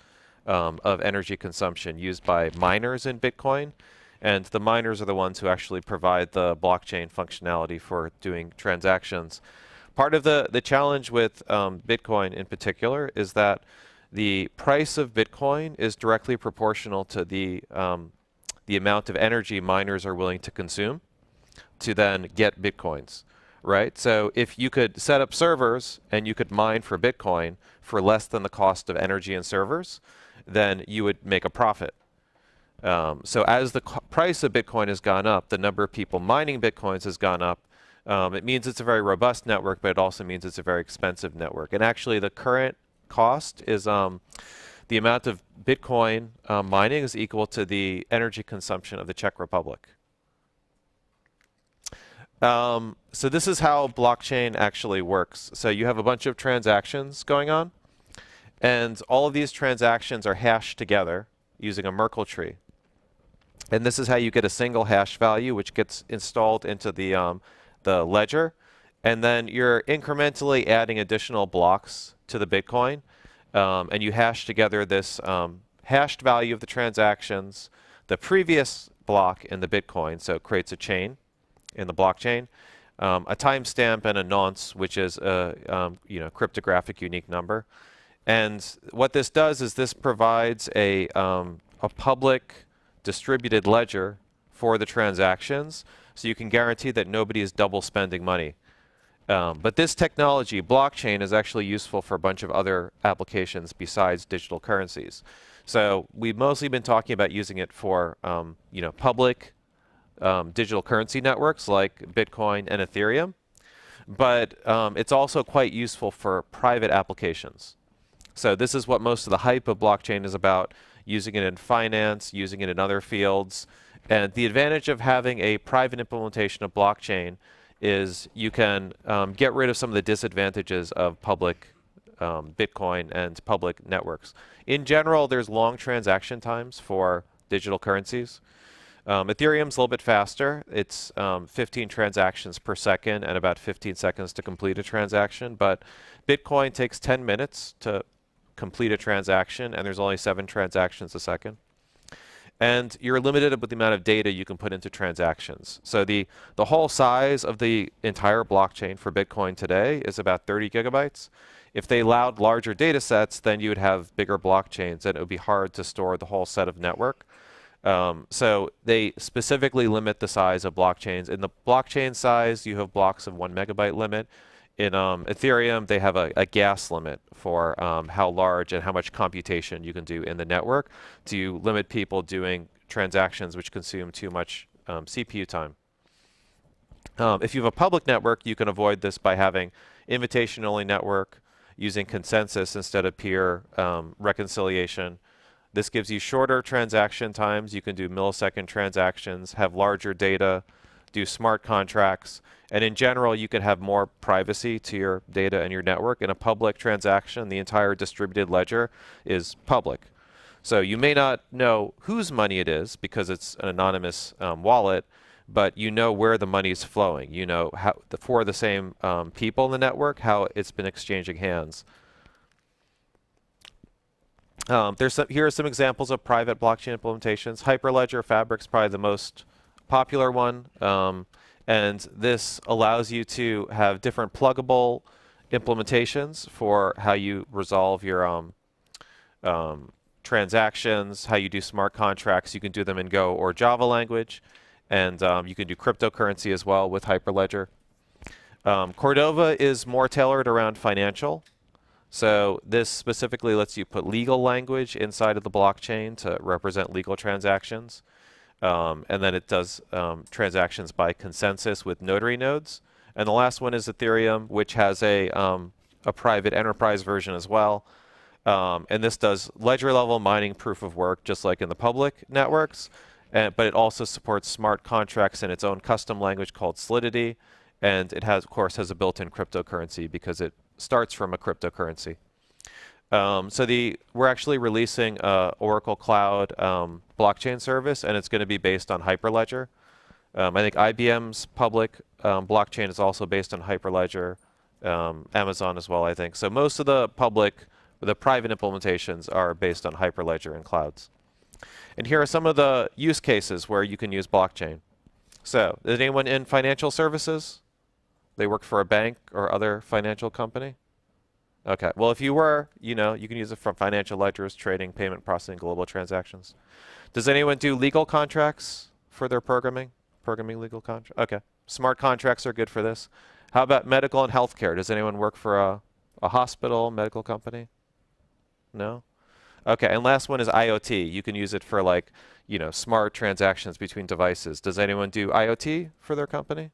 of energy consumption used by miners in Bitcoin. And the miners are the ones who actually provide the blockchain functionality for doing transactions. Part of the challenge with Bitcoin in particular is that the price of Bitcoin is directly proportional to the amount of energy miners are willing to consume to then get Bitcoins, right? So if you could set up servers and you could mine for Bitcoin for less than the cost of energy and servers, then you would make a profit. So as the price of Bitcoin has gone up, the number of people mining Bitcoins has gone up. It means it's a very robust network, but it also means it's a very expensive network. And actually the current cost is the amount of Bitcoin mining is equal to the energy consumption of the Czech Republic. So this is how blockchain actually works. So you have a bunch of transactions going on, and all of these transactions are hashed together using a Merkle tree. And this is how you get a single hash value, which gets installed into the ledger. And then you're incrementally adding additional blocks to the Bitcoin. And you hash together this hashed value of the transactions, the previous block in the Bitcoin, so it creates a chain in the blockchain, a timestamp and a nonce, which is a cryptographic unique number. And what this does is this provides a public distributed ledger for the transactions, so you can guarantee that nobody is double spending money. But this technology, blockchain, is actually useful for a bunch of other applications besides digital currencies. So we've mostly been talking about using it for public digital currency networks like Bitcoin and Ethereum, but it's also quite useful for private applications. So this is what most of the hype of blockchain is about, using it in finance, using it in other fields. And the advantage of having a private implementation of blockchain is you can get rid of some of the disadvantages of public Bitcoin and public networks. In general, there's long transaction times for digital currencies. Ethereum's a little bit faster. It's 15 transactions per second and about 15 seconds to complete a transaction. But Bitcoin takes 10 minutes to complete a transaction, and there's only 7 transactions a second. And you're limited with the amount of data you can put into transactions. So the whole size of the entire blockchain for Bitcoin today is about 30 gigabytes. If they allowed larger data sets, then you would have bigger blockchains, and it would be hard to store the whole set of network. So they specifically limit the size of blockchains. In the blockchain size, you have blocks of 1 megabyte limit. In Ethereum, they have a gas limit for how large and how much computation you can do in the network to limit people doing transactions which consume too much CPU time. If you have a public network, you can avoid this by having invitation-only network, using consensus instead of peer reconciliation. This gives you shorter transaction times. You can do millisecond transactions, have larger data, do smart contracts, and in general, you can have more privacy to your data and your network. In a public transaction, the entire distributed ledger is public. So you may not know whose money it is because it's an anonymous wallet, but you know where the money is flowing. You know how, for the same people in the network, how it's been exchanging hands. Here are some examples of private blockchain implementations. Hyperledger Fabric's probably the most popular one. And this allows you to have different pluggable implementations for how you resolve your transactions, how you do smart contracts. You can do them in Go or Java language. And you can do cryptocurrency as well with Hyperledger. Cordova is more tailored around financial. So this specifically lets you put legal language inside of the blockchain to represent legal transactions. And then it does transactions by consensus with notary nodes. And the last one is Ethereum, which has a private enterprise version as well. And this does ledger level mining proof of work, just like in the public networks. But it also supports smart contracts in its own custom language called Solidity. And it has, of course, has a built-in cryptocurrency because it starts from a cryptocurrency. We're actually releasing Oracle Cloud blockchain service, and it's going to be based on Hyperledger. I think IBM's public blockchain is also based on Hyperledger, Amazon as well, I think. So most of the private implementations are based on Hyperledger and clouds. And here are some of the use cases where you can use blockchain. So, is anyone in financial services? They work for a bank or other financial company? Okay, well if you were, you can use it from financial ledgers, trading, payment processing, global transactions. Does anyone do legal contracts for their programming? Programming legal contracts? Okay, smart contracts are good for this. How about medical and healthcare? Does anyone work for a hospital, medical company? No? Okay, and last one is IoT. You can use it for smart transactions between devices. Does anyone do IoT for their company?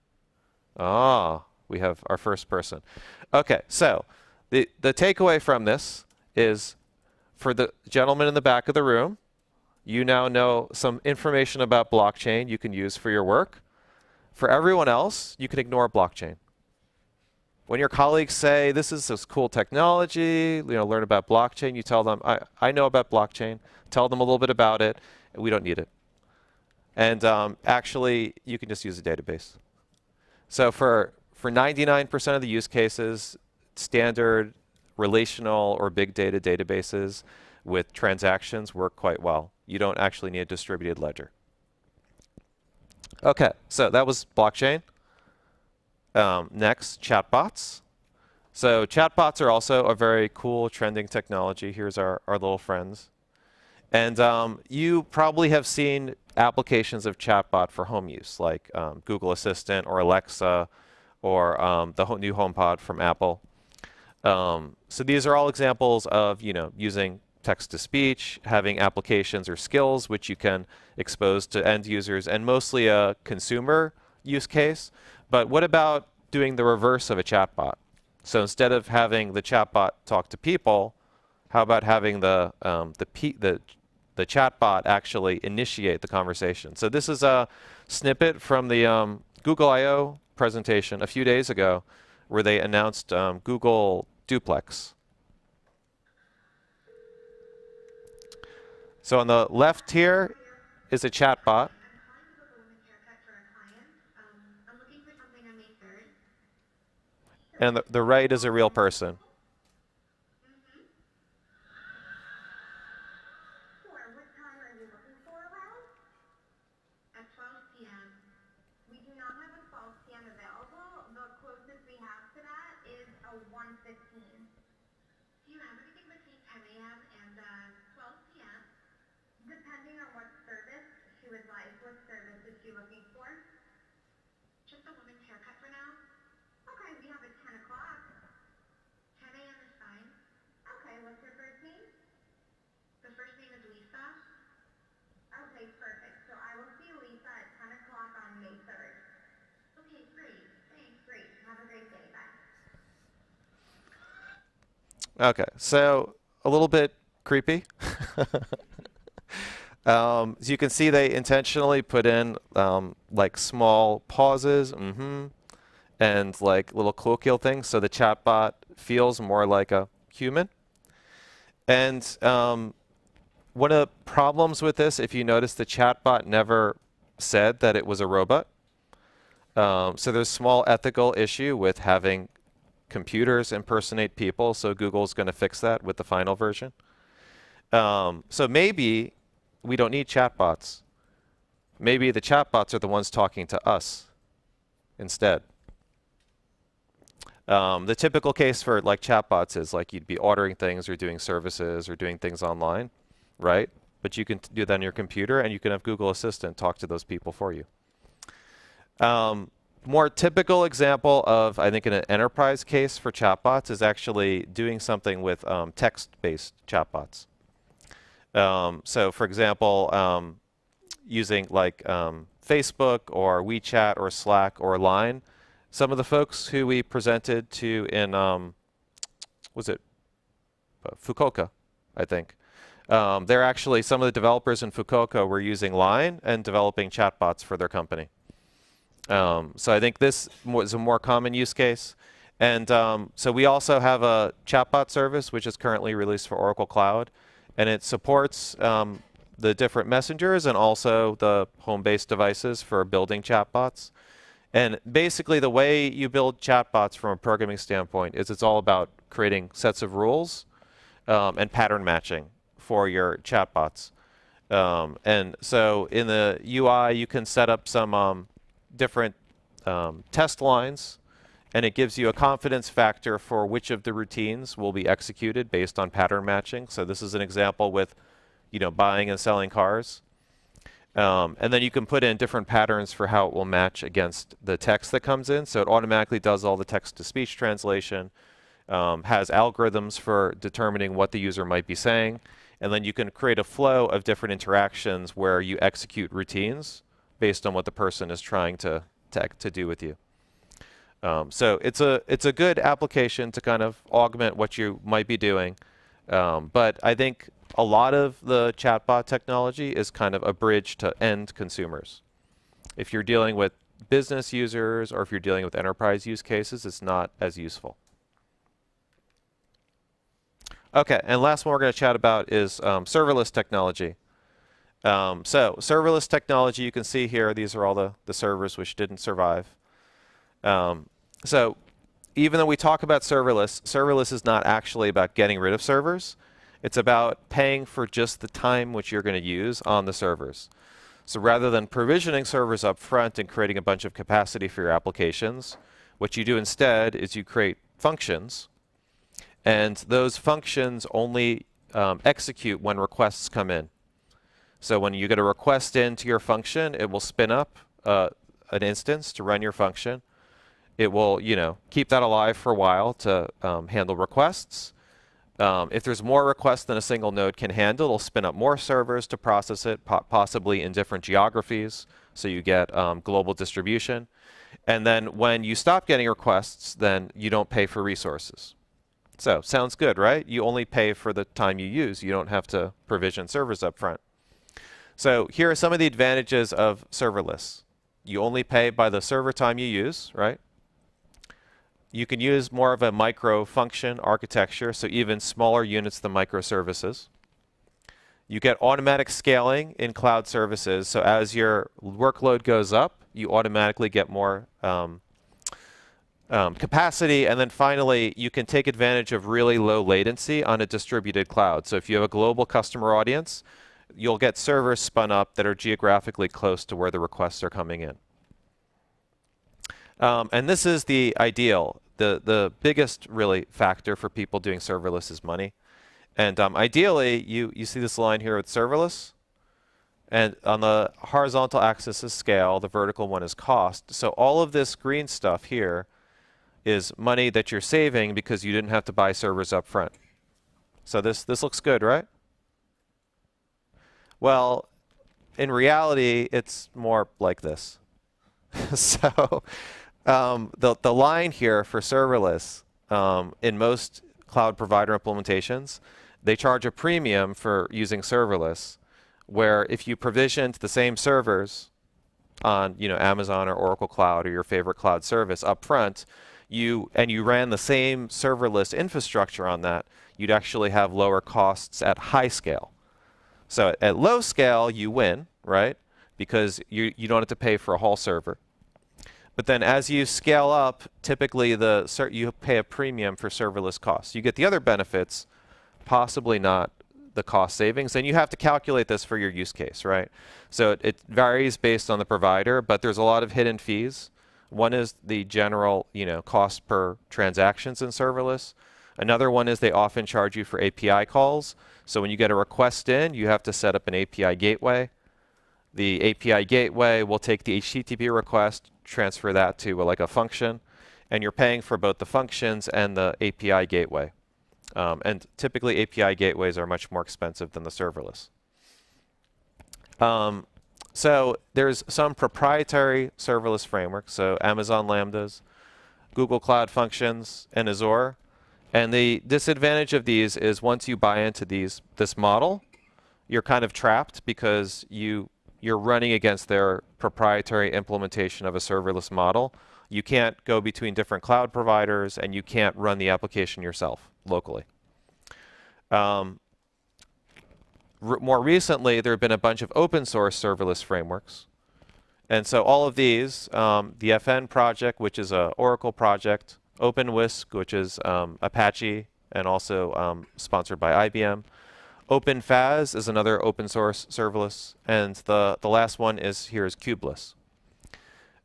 Ah, we have our first person. Okay, so the takeaway from this is for the gentleman in the back of the room, you now know some information about blockchain you can use for your work. For everyone else, you can ignore blockchain. When your colleagues say, this is this cool technology, learn about blockchain, you tell them, I know about blockchain. Tell them a little bit about it, and we don't need it. And actually, you can just use a database. So for 99% of the use cases, standard relational or big data databases with transactions work quite well. You don't actually need a distributed ledger. Okay, so that was blockchain. Next, chatbots. So chatbots are also a very cool trending technology. Here's our little friends. And you probably have seen applications of chatbot for home use, like Google Assistant or Alexa or the new HomePod from Apple. So these are all examples of using text-to-speech, having applications or skills which you can expose to end users, and mostly a consumer use case. But what about doing the reverse of a chatbot? So instead of having the chatbot talk to people, how about having the chatbot actually initiate the conversation? So this is a snippet from the Google I/O presentation a few days ago, where they announced Google Duplex. So on the left here is a chatbot. And the right is a real person. Okay, so a little bit creepy. As you can see, they intentionally put in like small pauses, and like little colloquial things, so the chatbot feels more like a human. And one of the problems with this, if you notice, the chatbot never said that it was a robot. So there's a small ethical issue with having computers impersonate people, so Google's going to fix that with the final version. So maybe we don't need chatbots. Maybe the chatbots are the ones talking to us instead. The typical case for like chatbots is like you'd be ordering things or doing services or doing things online, right? But you can do that on your computer, and you can have Google Assistant talk to those people for you. more typical example of, I think, in an enterprise case for chatbots is actually doing something with text-based chatbots. So, for example, using like Facebook or WeChat or Slack or Line. Some of the folks who we presented to in, was it Fukuoka, I think. They're actually, some of the developers in Fukuoka were using Line and developing chatbots for their company. So I think this was a more common use case. And so we also have a chatbot service, which is currently released for Oracle Cloud. And it supports the different messengers and also the home-based devices for building chatbots. And basically, the way you build chatbots from a programming standpoint is it's all about creating sets of rules and pattern matching for your chatbots. And so in the UI, you can set up some different test lines, and it gives you a confidence factor for which of the routines will be executed based on pattern matching. So this is an example with, buying and selling cars. And then you can put in different patterns for how it will match against the text that comes in. So it automatically does all the text-to-speech translation, has algorithms for determining what the user might be saying, and then you can create a flow of different interactions where you execute routines based on what the person is trying to do with you. So it's a good application to kind of augment what you might be doing. But I think a lot of the chatbot technology is kind of a bridge to end consumers. If you're dealing with business users or if you're dealing with enterprise use cases, it's not as useful. Okay, and last one we're going to chat about is serverless technology. So serverless technology, you can see here, these are all the servers which didn't survive. So even though we talk about serverless is not actually about getting rid of servers. It's about paying for just the time which you're going to use on the servers. So rather than provisioning servers up front and creating a bunch of capacity for your applications, what you do instead is you create functions, and those functions only execute when requests come in. So when you get a request into your function, it will spin up an instance to run your function. It will, keep that alive for a while to handle requests. If there's more requests than a single node can handle, it'll spin up more servers to process it, possibly in different geographies, so you get global distribution. And then when you stop getting requests, then you don't pay for resources. So sounds good, right? You only pay for the time you use. You don't have to provision servers up front. So here are some of the advantages of serverless. You only pay by the server time you use, right? You can use more of a micro-function architecture, so even smaller units than microservices. You get automatic scaling in cloud services, so as your workload goes up, you automatically get more capacity. And then finally, you can take advantage of really low latency on a distributed cloud. So if you have a global customer audience, you'll get servers spun up that are geographically close to where the requests are coming in. And this is the ideal. The biggest really factor for people doing serverless is money. And ideally, you see this line here with serverless. And on the horizontal axis is scale, the vertical one is cost. So all of this green stuff here is money that you're saving because you didn't have to buy servers up front. So this looks good, right? Well, in reality, it's more like this. So the line here for serverless, in most cloud provider implementations, they charge a premium for using serverless, where if you provisioned the same servers on Amazon or Oracle Cloud or your favorite cloud service up front, you ran the same serverless infrastructure on that, you'd actually have lower costs at high scale. So at low scale, you win, right? Because you don't have to pay for a whole server. But then as you scale up, typically you pay a premium for serverless costs. You get the other benefits, possibly not the cost savings. And you have to calculate this for your use case, right? So it varies based on the provider, but there's a lot of hidden fees. One is the general cost per transactions in serverless. Another one is they often charge you for API calls. So when you get a request in, you have to set up an API gateway. The API gateway will take the HTTP request, transfer that to like a function, and you're paying for both the functions and the API gateway. And typically API gateways are much more expensive than the serverless. So there's some proprietary serverless frameworks, so Amazon Lambdas, Google Cloud Functions, and Azure. And the disadvantage of these is once you buy into this model, you're kind of trapped because you're running against their proprietary implementation of a serverless model. You can't go between different cloud providers, and you can't run the application yourself locally. More recently, there have been a bunch of open source serverless frameworks. And so all of these, the FN project, which is an Oracle project, OpenWhisk, which is Apache and also sponsored by IBM. OpenFaz is another open source serverless. And the last one is Kubeless.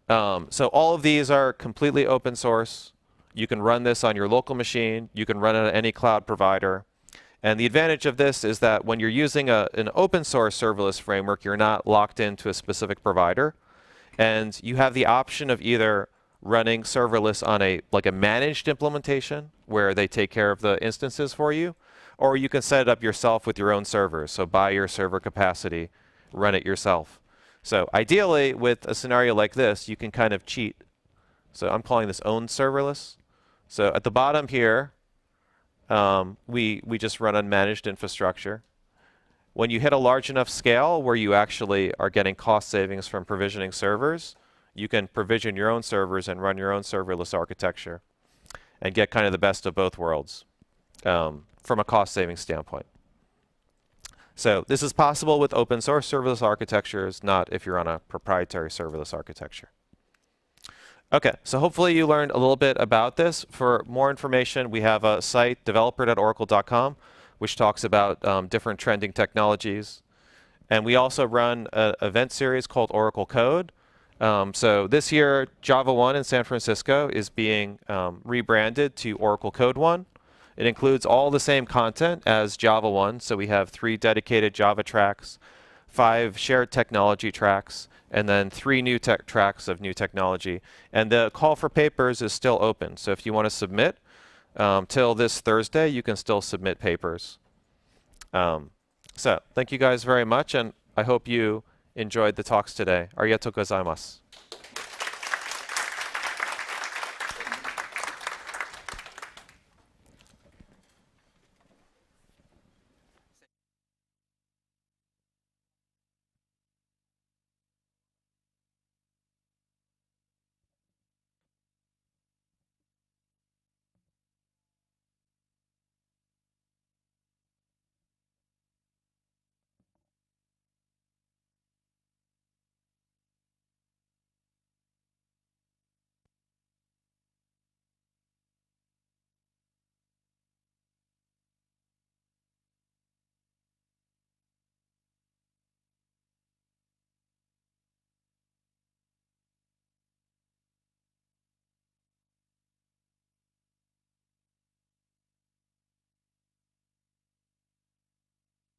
So all of these are completely open source. You can run this on your local machine. You can run it on any cloud provider. And the advantage of this is that when you're using an open source serverless framework, you're not locked into a specific provider. And you have the option of either running serverless on a managed implementation where they take care of the instances for you, or you can set it up yourself with your own servers. So buy your server capacity, run it yourself. So ideally, with a scenario like this, you can kind of cheat. So I'm calling this own serverless. So at the bottom here, we just run unmanaged infrastructure. When you hit a large enough scale where you actually are getting cost savings from provisioning servers, you can provision your own servers and run your own serverless architecture and get kind of the best of both worlds from a cost saving standpoint. So this is possible with open source serverless architectures, not if you're on a proprietary serverless architecture. Okay, so hopefully you learned a little bit about this. For more information, we have a site, developer.oracle.com, which talks about different trending technologies. And we also run an event series called Oracle Code. So this year, Java 1 in San Francisco is being rebranded to Oracle Code 1. It includes all the same content as Java 1. So we have 3 dedicated Java tracks, 5 shared technology tracks, and then 3 new tracks of new technology. And the call for papers is still open. So if you want to submit till this Thursday, you can still submit papers. So thank you guys very much, and I hope you enjoyed the talks today. Arigatou gozaimasu.